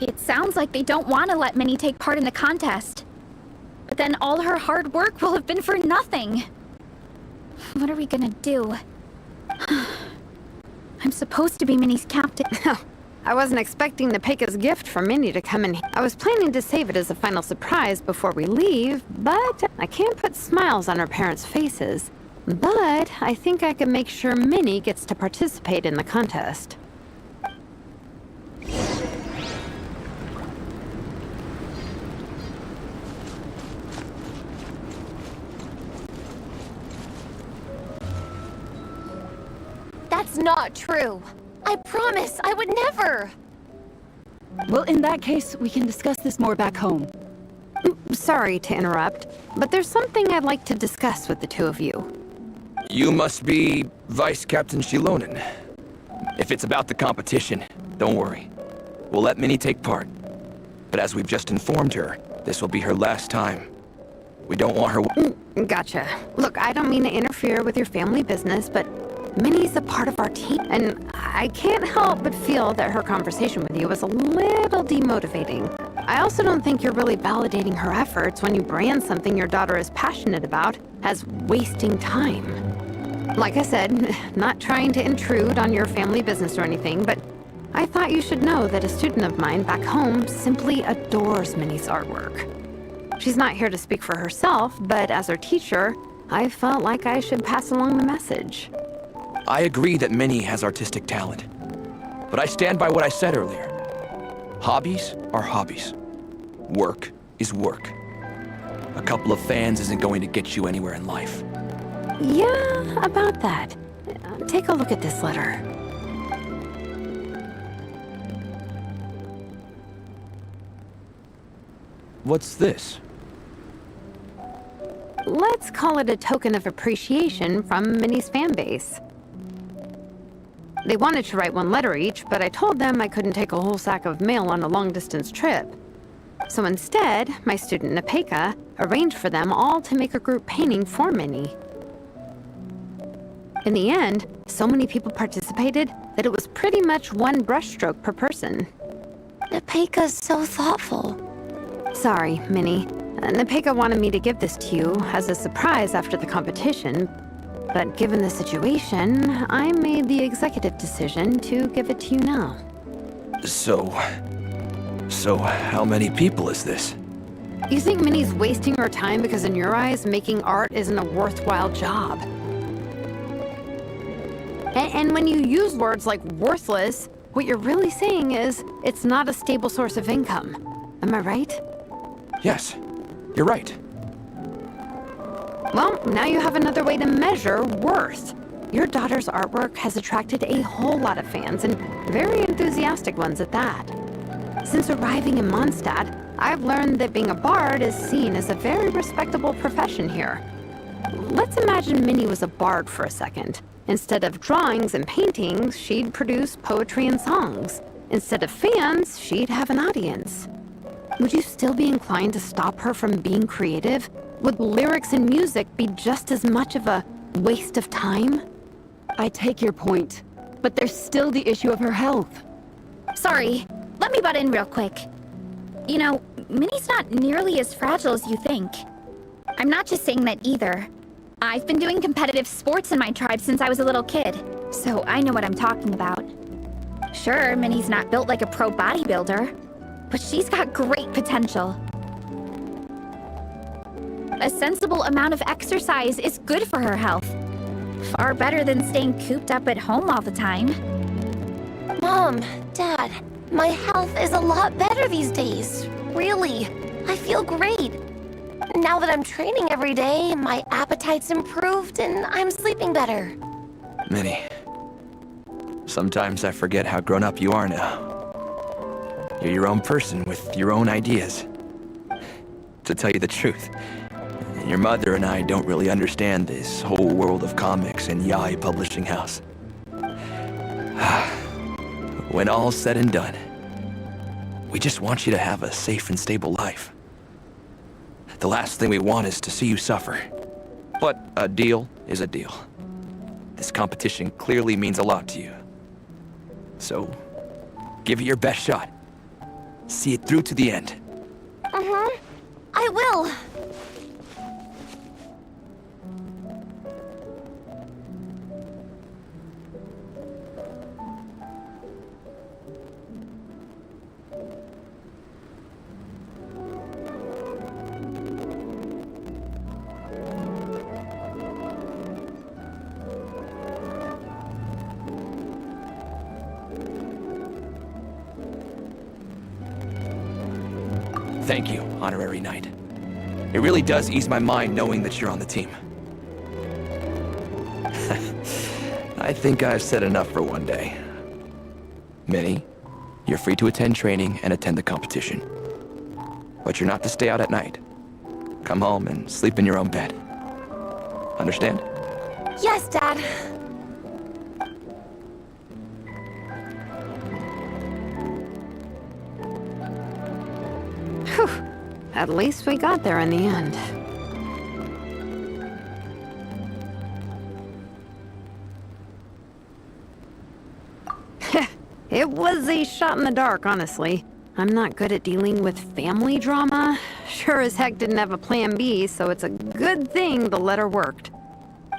It sounds like they don't want to let Minnie take part in the contest. But then all her hard work will have been for nothing. What are we gonna do? I'm supposed to be Minnie's captain. I wasn't expecting Nepeka's gift for Minnie to come in. I was planning to save it as a final surprise before we leave, but I can't put smiles on her parents' faces. But I think I can make sure Minnie gets to participate in the contest. That's not true. I promise I would never. Well, in that case, we can discuss this more back home. Sorry to interrupt, but there's something I'd like to discuss with the two of you. You must be Vice Captain Shilonen. If it's about the competition, don't worry. We'll let Minnie take part. But as we've just informed her, this will be her last time. We don't want her... Gotcha. Look, I don't mean to interfere with your family business, but Minnie's a part of our team, and I can't help but feel that her conversation with you was a little demotivating. I also don't think you're really validating her efforts when you brand something your daughter is passionate about as wasting time. Like I said, not trying to intrude on your family business or anything, but I thought you should know that a student of mine back home simply adores Minnie's artwork. She's not here to speak for herself, but as her teacher, I felt like I should pass along the message. I agree that Minnie has artistic talent. But I stand by what I said earlier. Hobbies are hobbies. Work is work. A couple of fans isn't going to get you anywhere in life. Yeah, about that. Take a look at this letter. What's this? Let's call it a token of appreciation from Minnie's fan base. They wanted to write one letter each, but I told them I couldn't take a whole sack of mail on a long-distance trip. So instead, my student Nepeka arranged for them all to make a group painting for Minnie. In the end, so many people participated that it was pretty much one brushstroke per person. Nepeka's so thoughtful. Sorry, Minnie. Nepeka wanted me to give this to you as a surprise after the competition, but given the situation, I made the executive decision to give it to you now. So how many people is this? You think Minnie's wasting her time because in your eyes, making art isn't a worthwhile job? And when you use words like worthless, what you're really saying is it's not a stable source of income. Am I right? Yes, you're right. Well, now you have another way to measure worth. Your daughter's artwork has attracted a whole lot of fans, and very enthusiastic ones at that. Since arriving in Mondstadt, I've learned that being a bard is seen as a very respectable profession here. Let's imagine Minnie was a bard for a second. Instead of drawings and paintings, she'd produce poetry and songs. Instead of fans, she'd have an audience. Would you still be inclined to stop her from being creative? Would lyrics and music be just as much of a waste of time? I take your point, but there's still the issue of her health. Sorry, let me butt in real quick. You know, Minnie's not nearly as fragile as you think. I'm not just saying that either. I've been doing competitive sports in my tribe since I was a little kid, so I know what I'm talking about. Sure, Minnie's not built like a pro bodybuilder, but she's got great potential. A sensible amount of exercise is good for her health. Far better than staying cooped up at home all the time. Mom, Dad, my health is a lot better these days. Really. I feel great. Now that I'm training every day, my appetite's improved and I'm sleeping better. Minnie, sometimes I forget how grown up you are now. You're your own person with your own ideas. To tell you the truth, your mother and I don't really understand this whole world of comics and Yaoi Publishing House. When all's said and done, we just want you to have a safe and stable life. The last thing we want is to see you suffer. But a deal is a deal. This competition clearly means a lot to you. So, give it your best shot. See it through to the end. I will. Thank you, Honorary Knight. It really does ease my mind knowing that you're on the team. I think I've said enough for one day. Minnie, you're free to attend training and attend the competition. But you're not to stay out at night. Come home and sleep in your own bed. Understand? Yes, Dad. Whew. At least we got there in the end. It was a shot in the dark, honestly. I'm not good at dealing with family drama. Sure as heck didn't have a plan B, so it's a good thing the letter worked.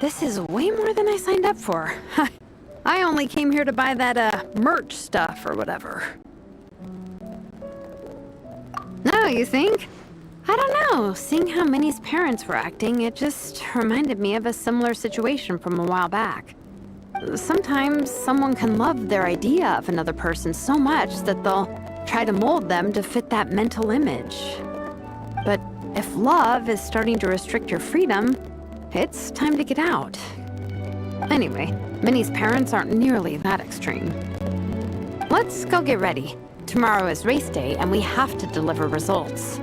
This is way more than I signed up for. I only came here to buy that, merch stuff or whatever. No, you think? I don't know. Seeing how Minnie's parents were acting, it just reminded me of a similar situation from a while back. Sometimes someone can love their idea of another person so much that they'll try to mold them to fit that mental image. But if love is starting to restrict your freedom, it's time to get out. Anyway, Minnie's parents aren't nearly that extreme. Let's go get ready. Tomorrow is race day, and we have to deliver results.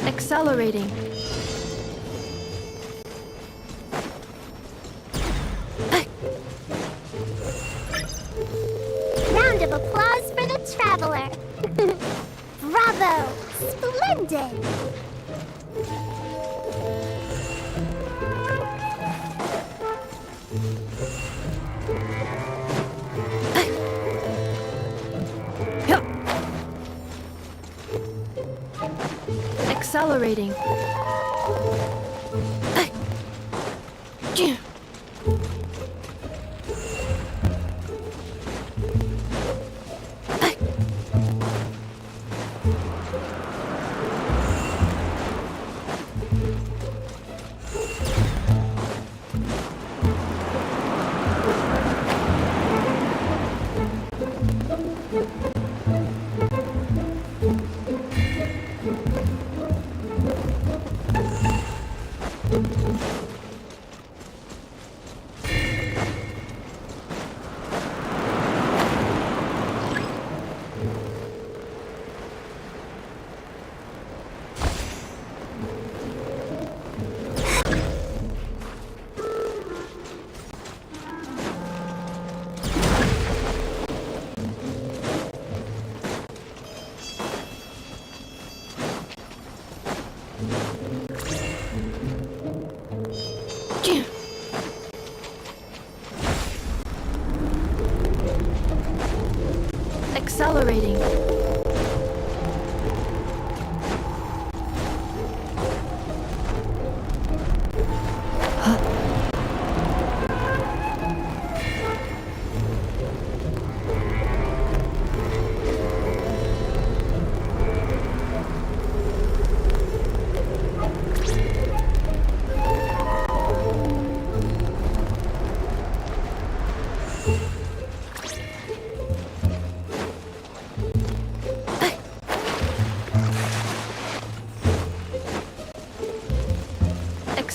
Accelerating. Round of applause for the traveler. Bravo! Splendid! Accelerating. Accelerating.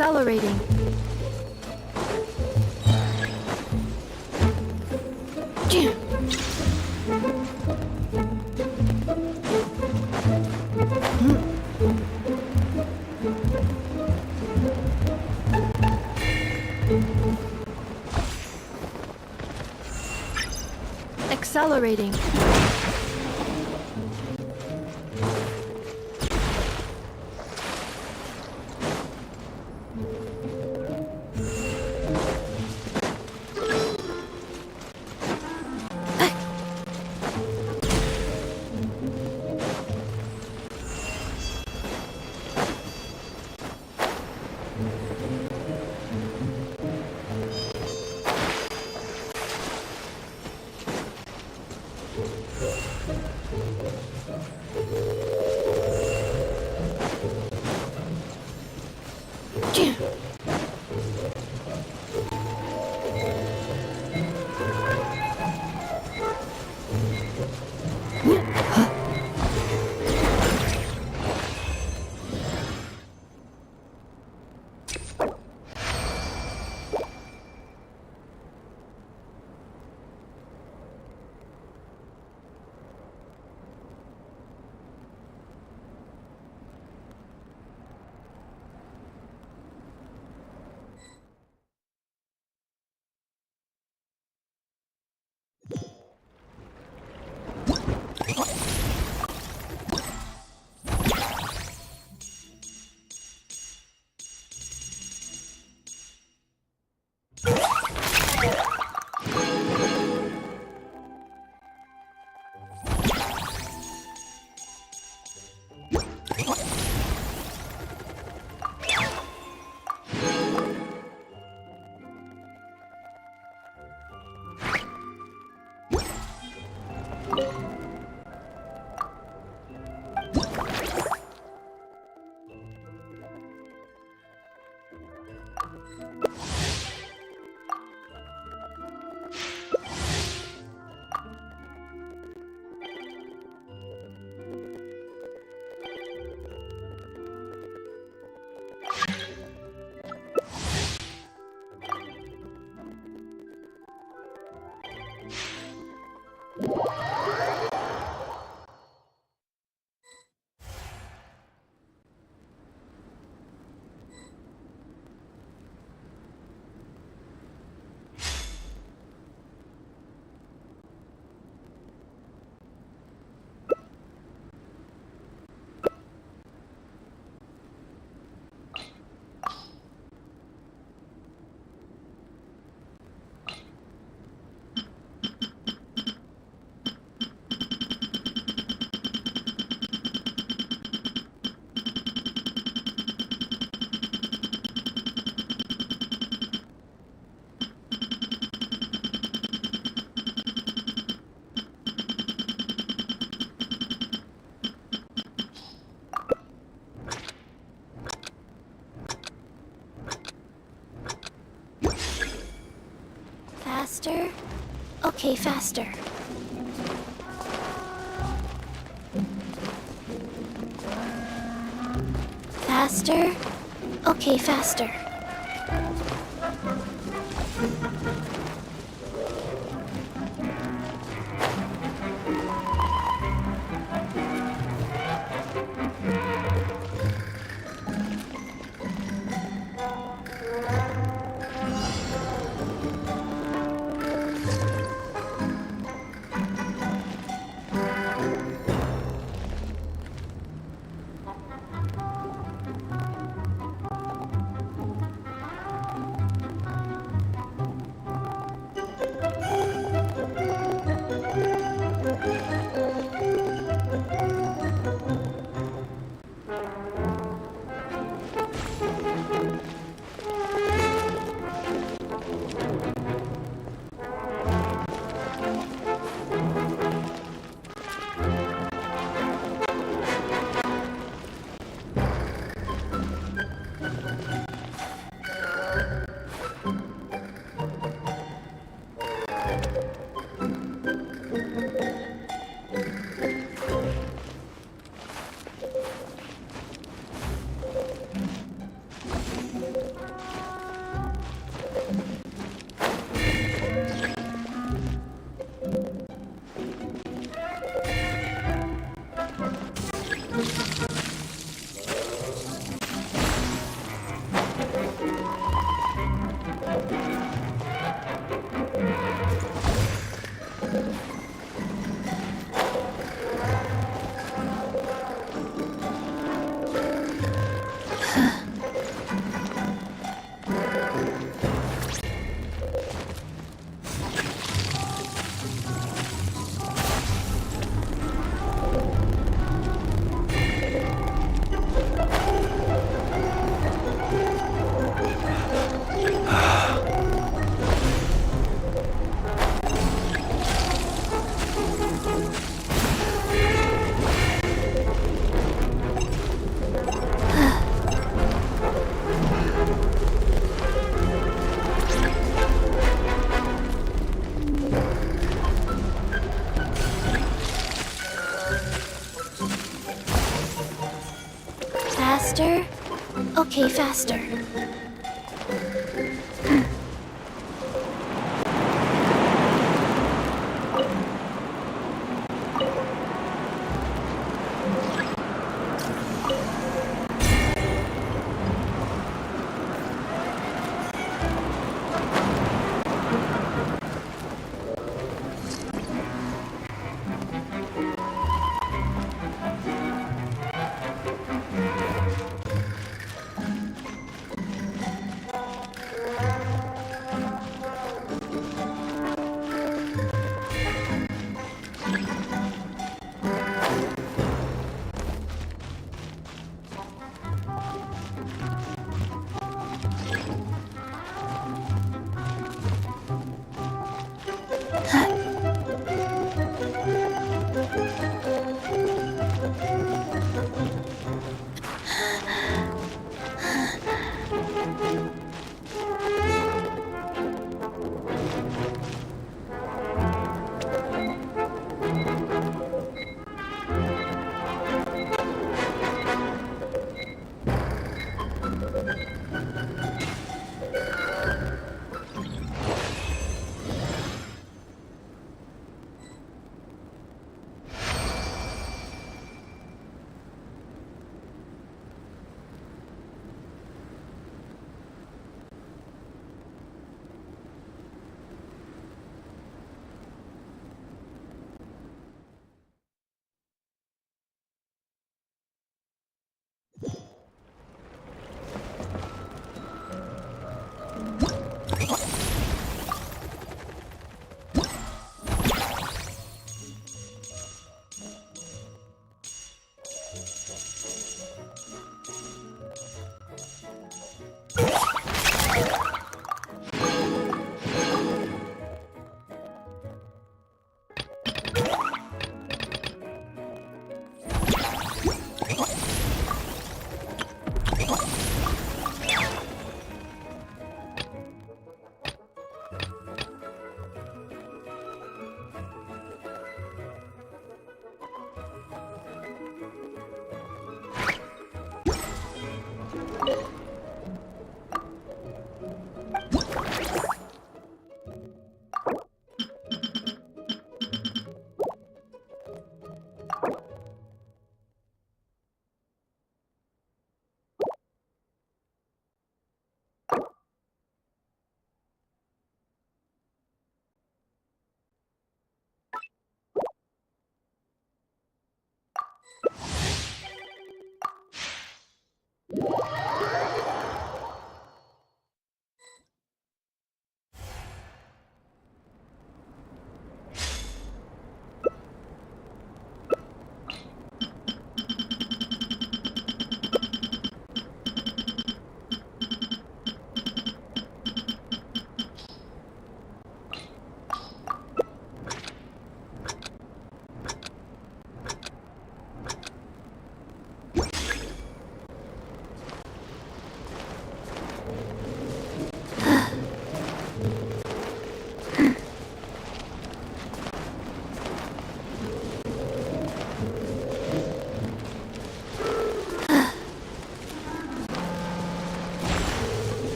Accelerating. Accelerating. Faster? Okay, faster. Faster? Okay, faster. Faster? Okay, faster.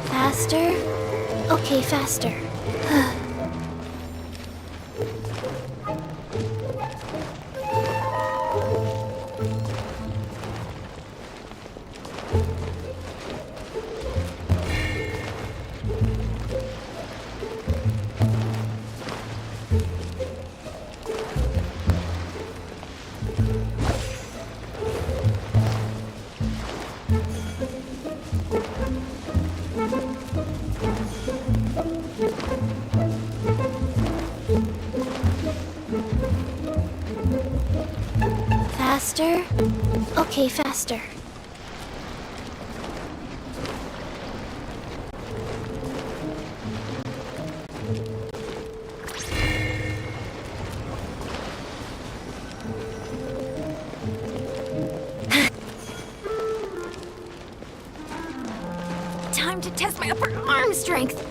Faster? Okay, faster. Faster? Okay, faster. Time to test my upper arm strength.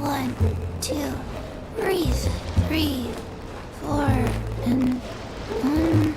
One, two, breathe, breathe. 4 and 1.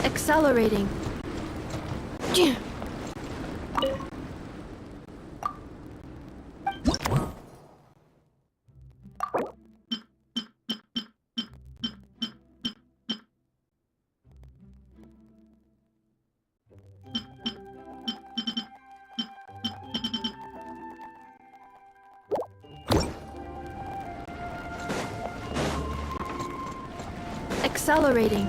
Accelerating. Accelerating.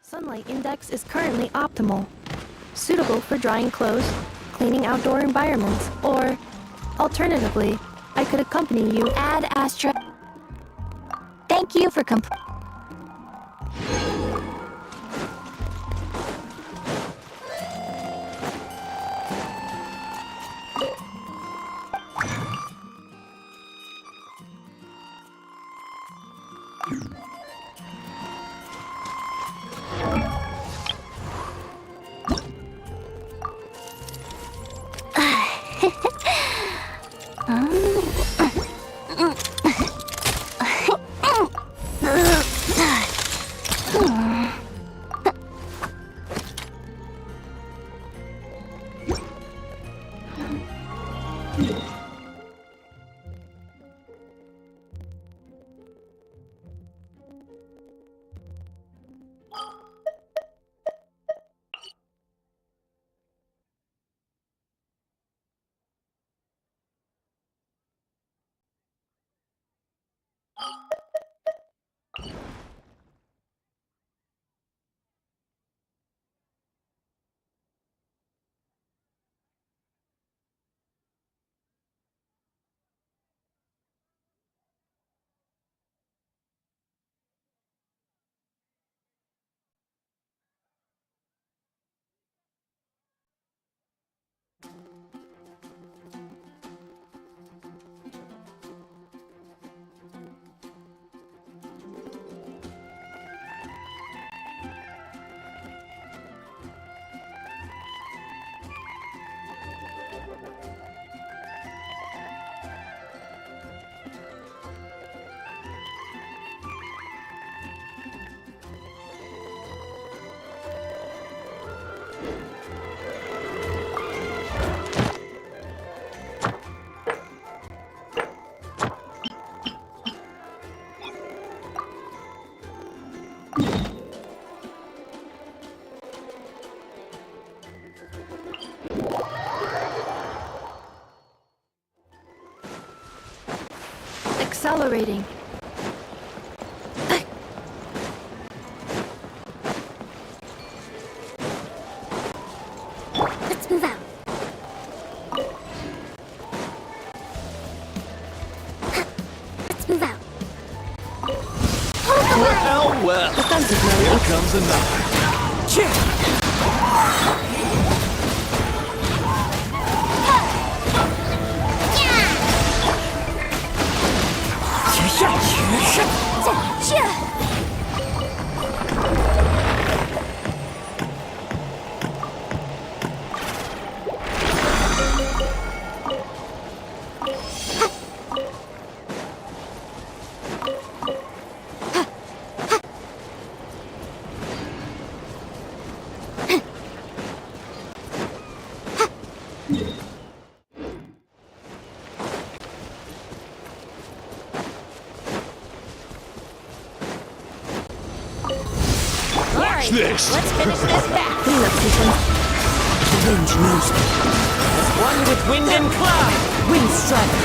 Sunlight index is currently optimal, suitable for drying clothes, cleaning outdoor environments, or alternatively, I could accompany you. Ad Astra. Thank you for accelerating. Let's move out. Let's move out. Well, here comes another. Watch this! Let's finish this back. Cleanup sequence. The wind knows me. As one with wind and cloud. Wind strike.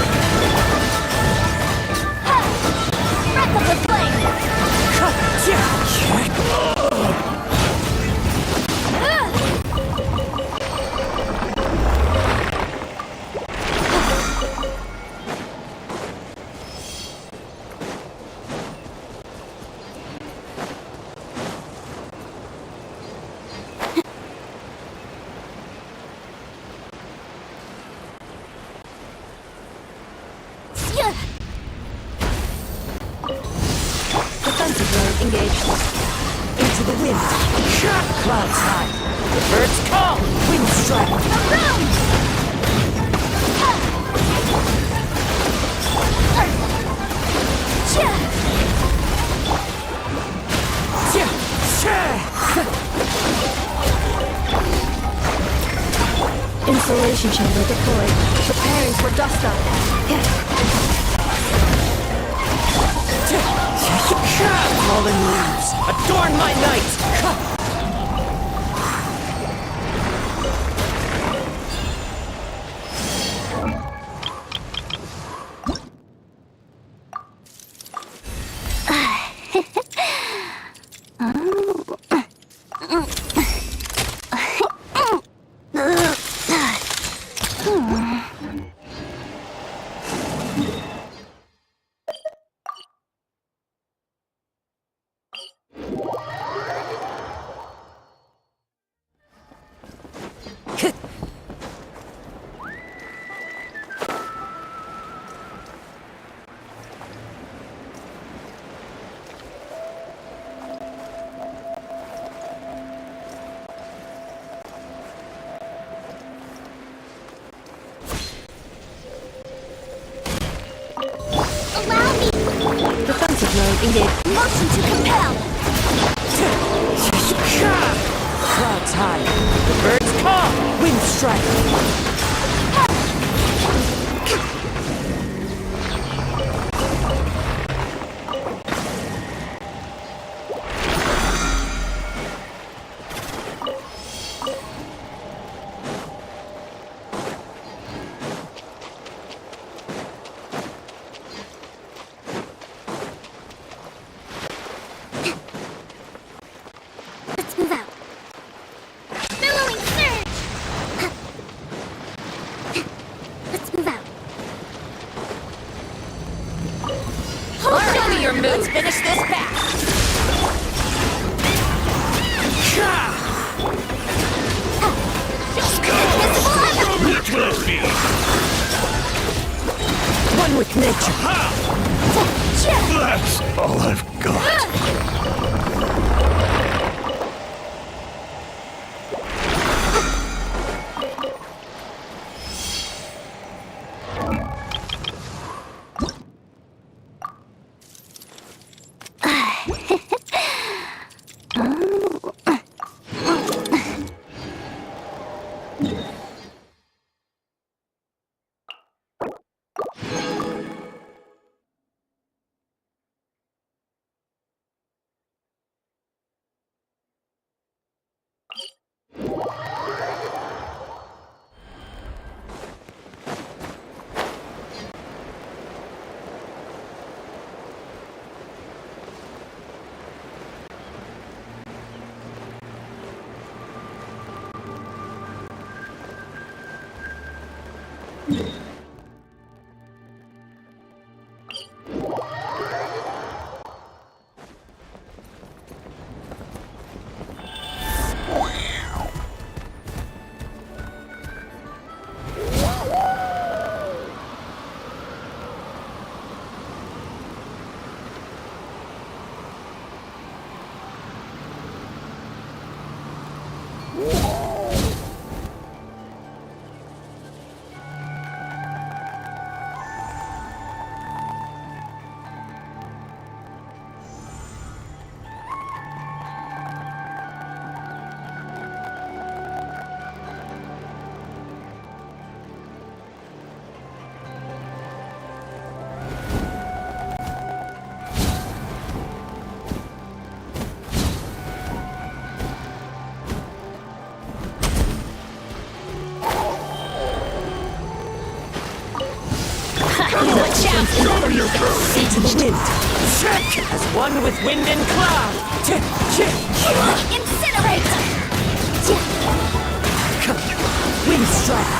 Breath of the flame. engage. Into the wind. Clouds high. The birds call. Wind strike. Insulation chamber deployed. Preparing for dust up. Fallen leaves. Adorn my night. Defensive mode engaged. Motion to compel. Clouds high. The birds call. Wind strike. Let's move out. Billowing surge. Let's move out. Show me your moves. Finish this pack. One with nature. That's all I've got. Into the wind. As one with wind and cloud. Incinerate! Wind strike.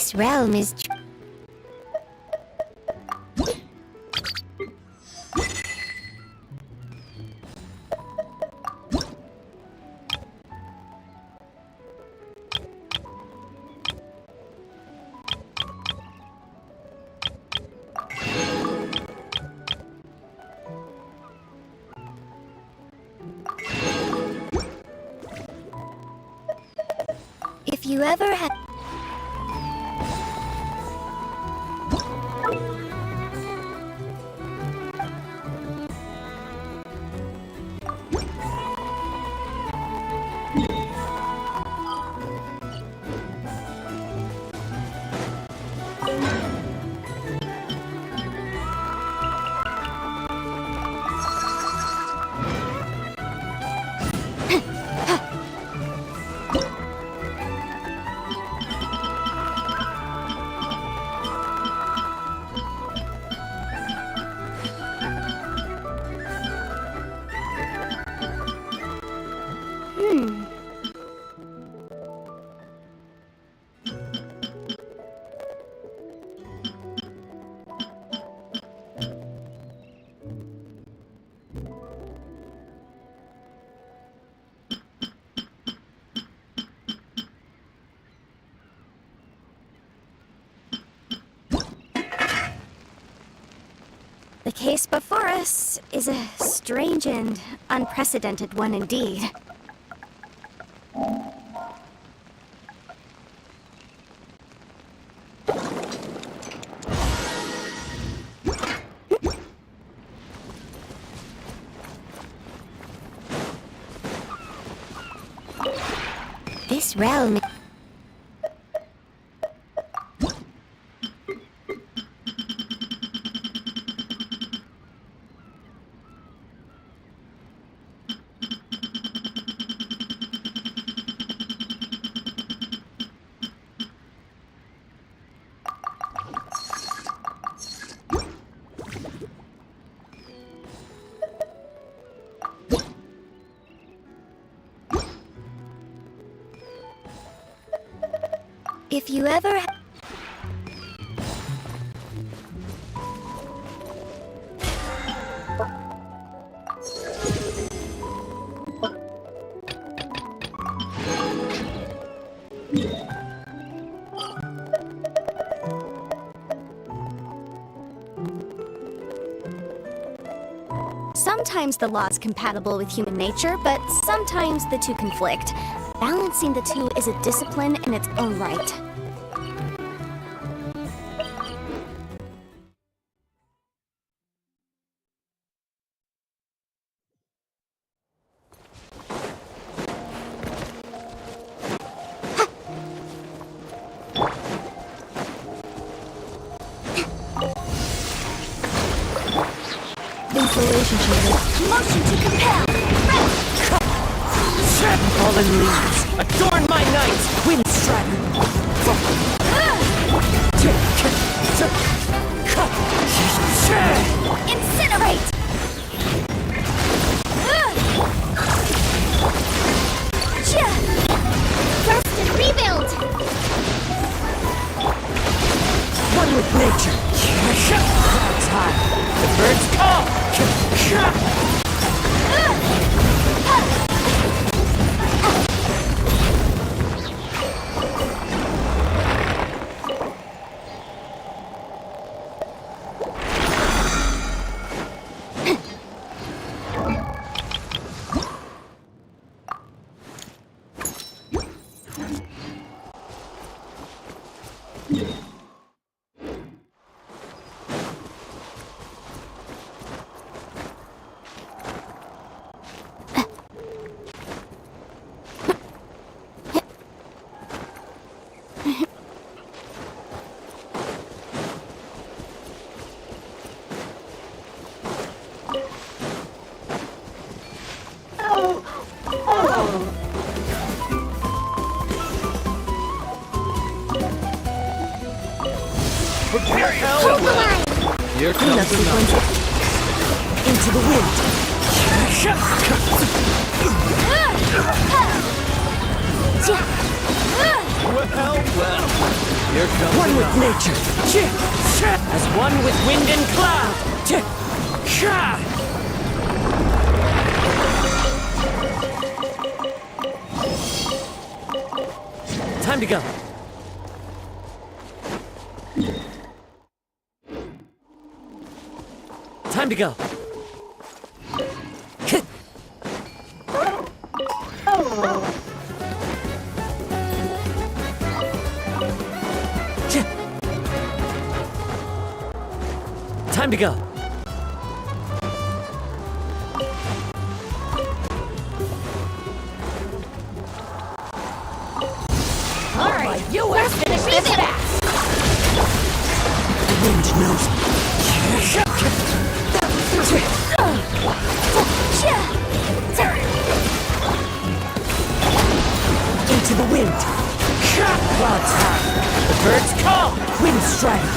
This realm is... If you ever have... The case before us is a strange and unprecedented one indeed. This realm... If you ever... Sometimes the law is compatible with human nature, but sometimes the two conflict. Balancing the two is a discipline in its own right. Insulation chamber. Motion to compel! Fallen leaves, adorn my night! Wind Incinerate! Rest and rebuild! One with nature. Time. The birds call. Prepare yourself! Here comes the night. Into the wind. Well, well. Here comes one with nature. As one with wind and cloud. Time to go. Time to go. Time to go. All right, you let's finish this fast. The wind knows. Into the wind. Cloud's high. The birds call. Wind strike.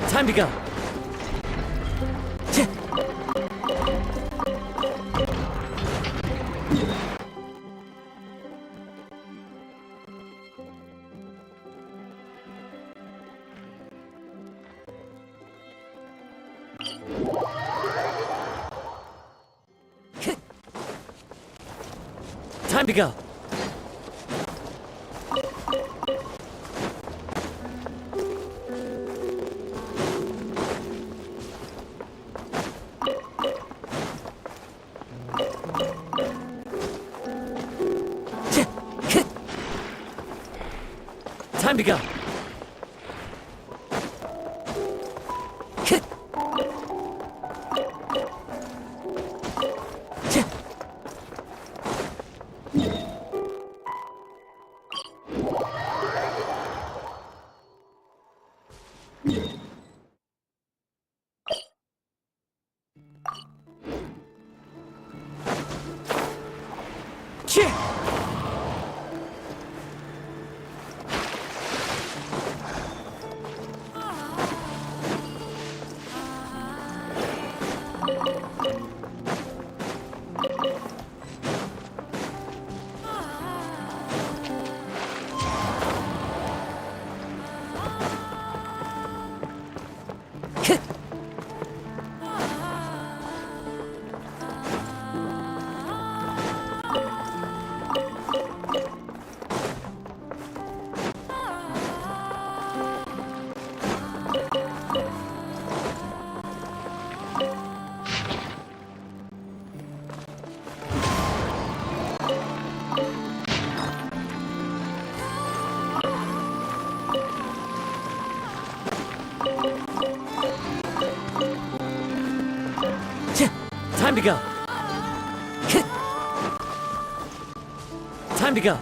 Time to go. Time to go. Time to go. Time to go. Time to go.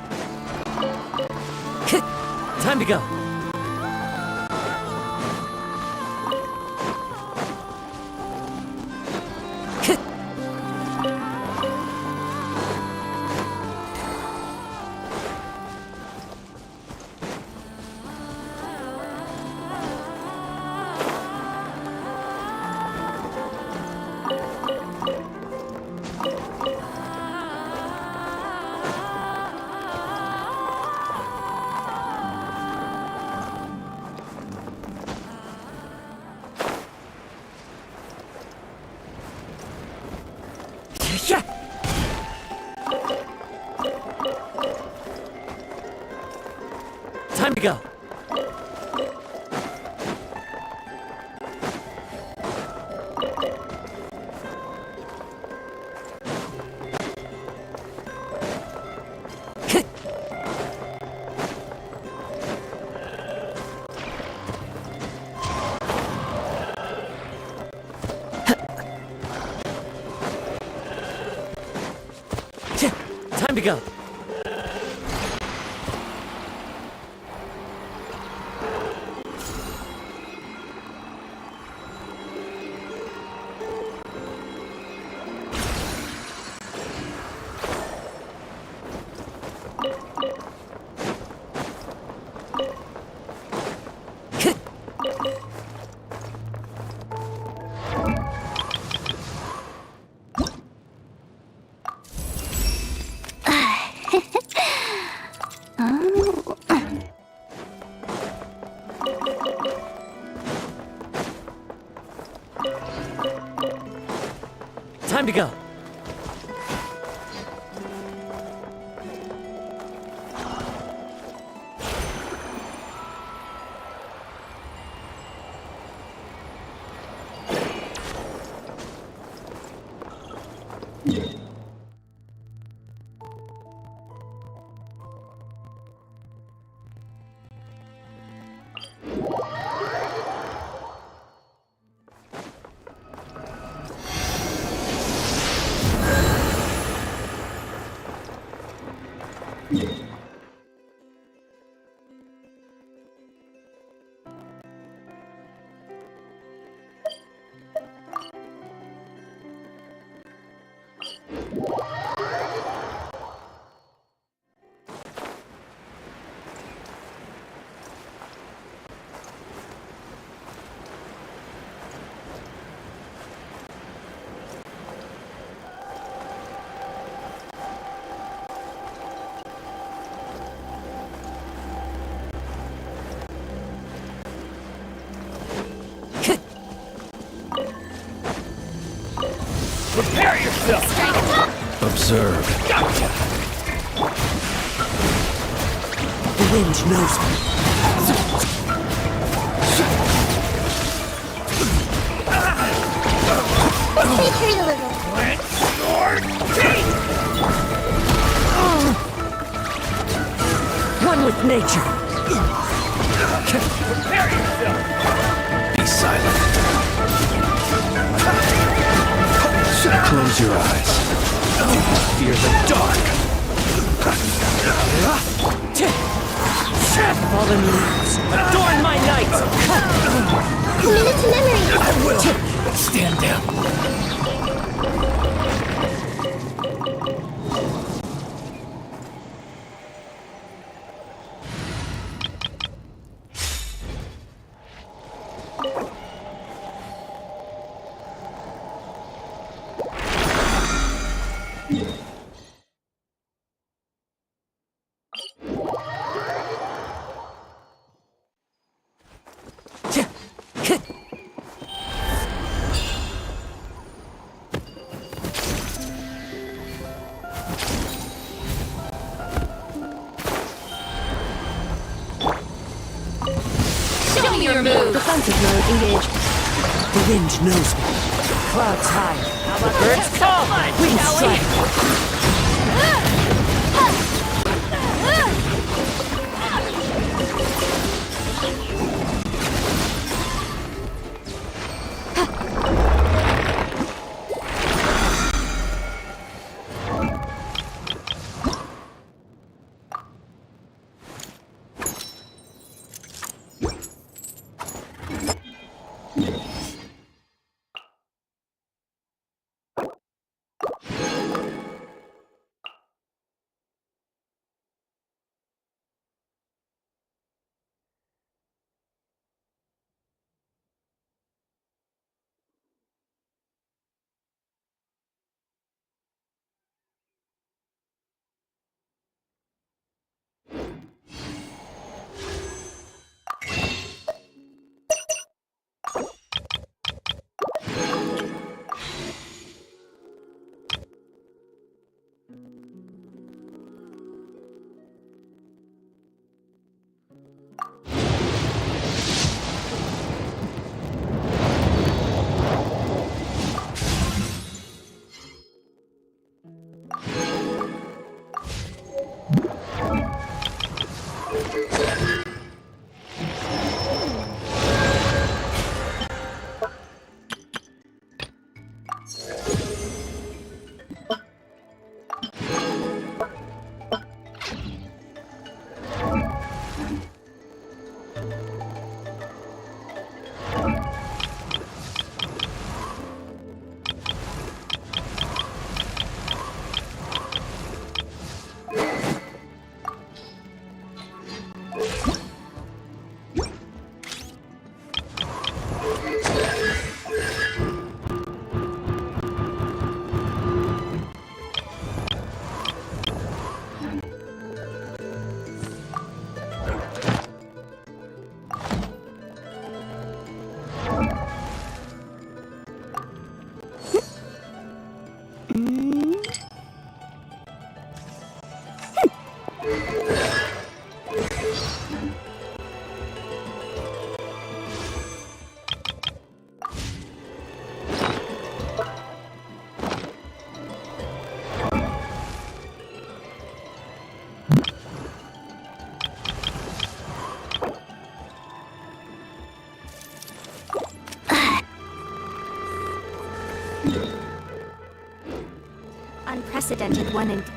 Time to go. to go. Time to go. Time to go. Prepare yourself! Observe. Gotcha! The wind knows me. Retreat a little. Wet your teeth! One with nature. Prepare yourself! Be silent. Close your eyes. Fear the dark. Fallen leaves, adorn my night! Commit it to memory. I will. Stand down. Show me your move! Defensive mode engaged. The wind knows me. Clouds high, the birds call, wind strike! Unprecedented one indeed.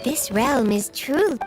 This realm is true.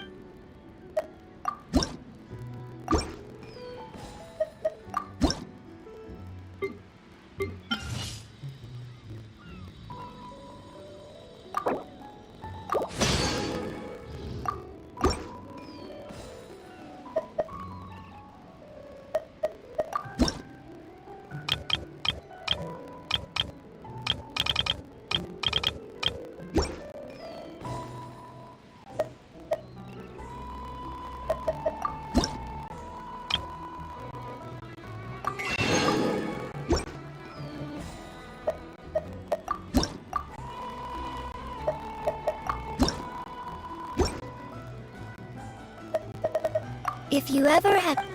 If you ever have...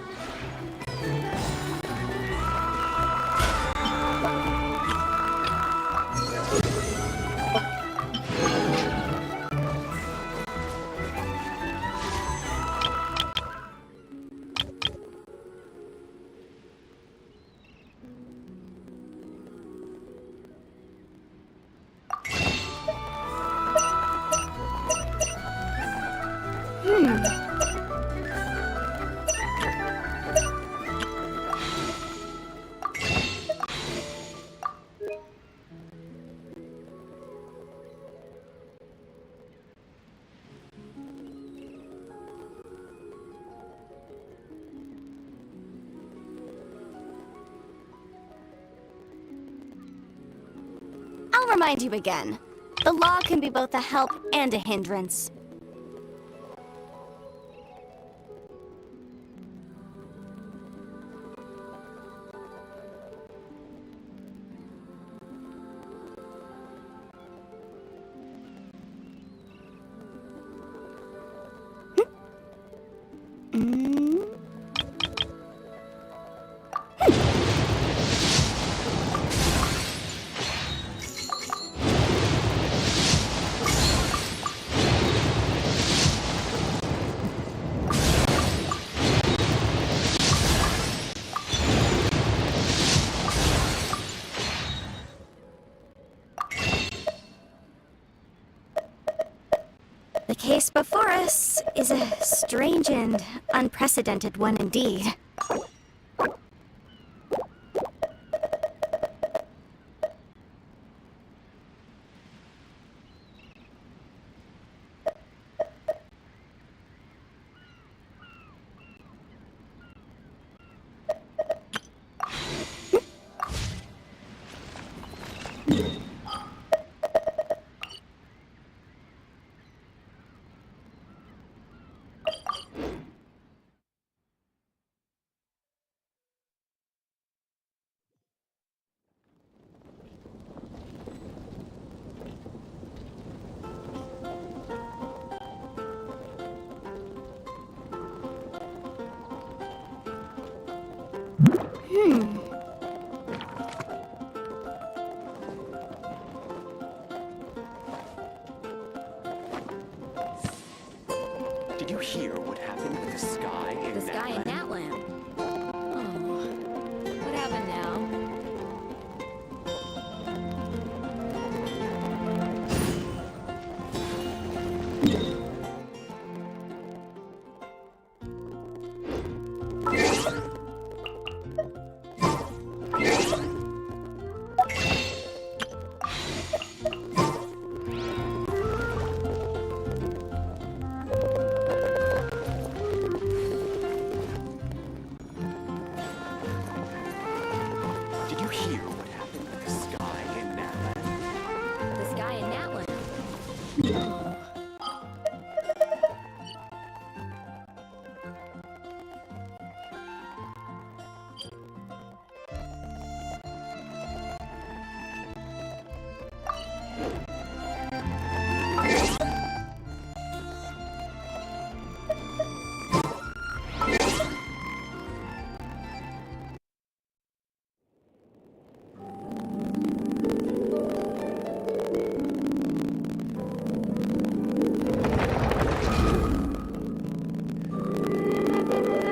I'll remind you again. The law can be both a help and a hindrance. The case before us is a strange and unprecedented one indeed. Did you hear what happened with the sky in The sky in Natlan? Natlan.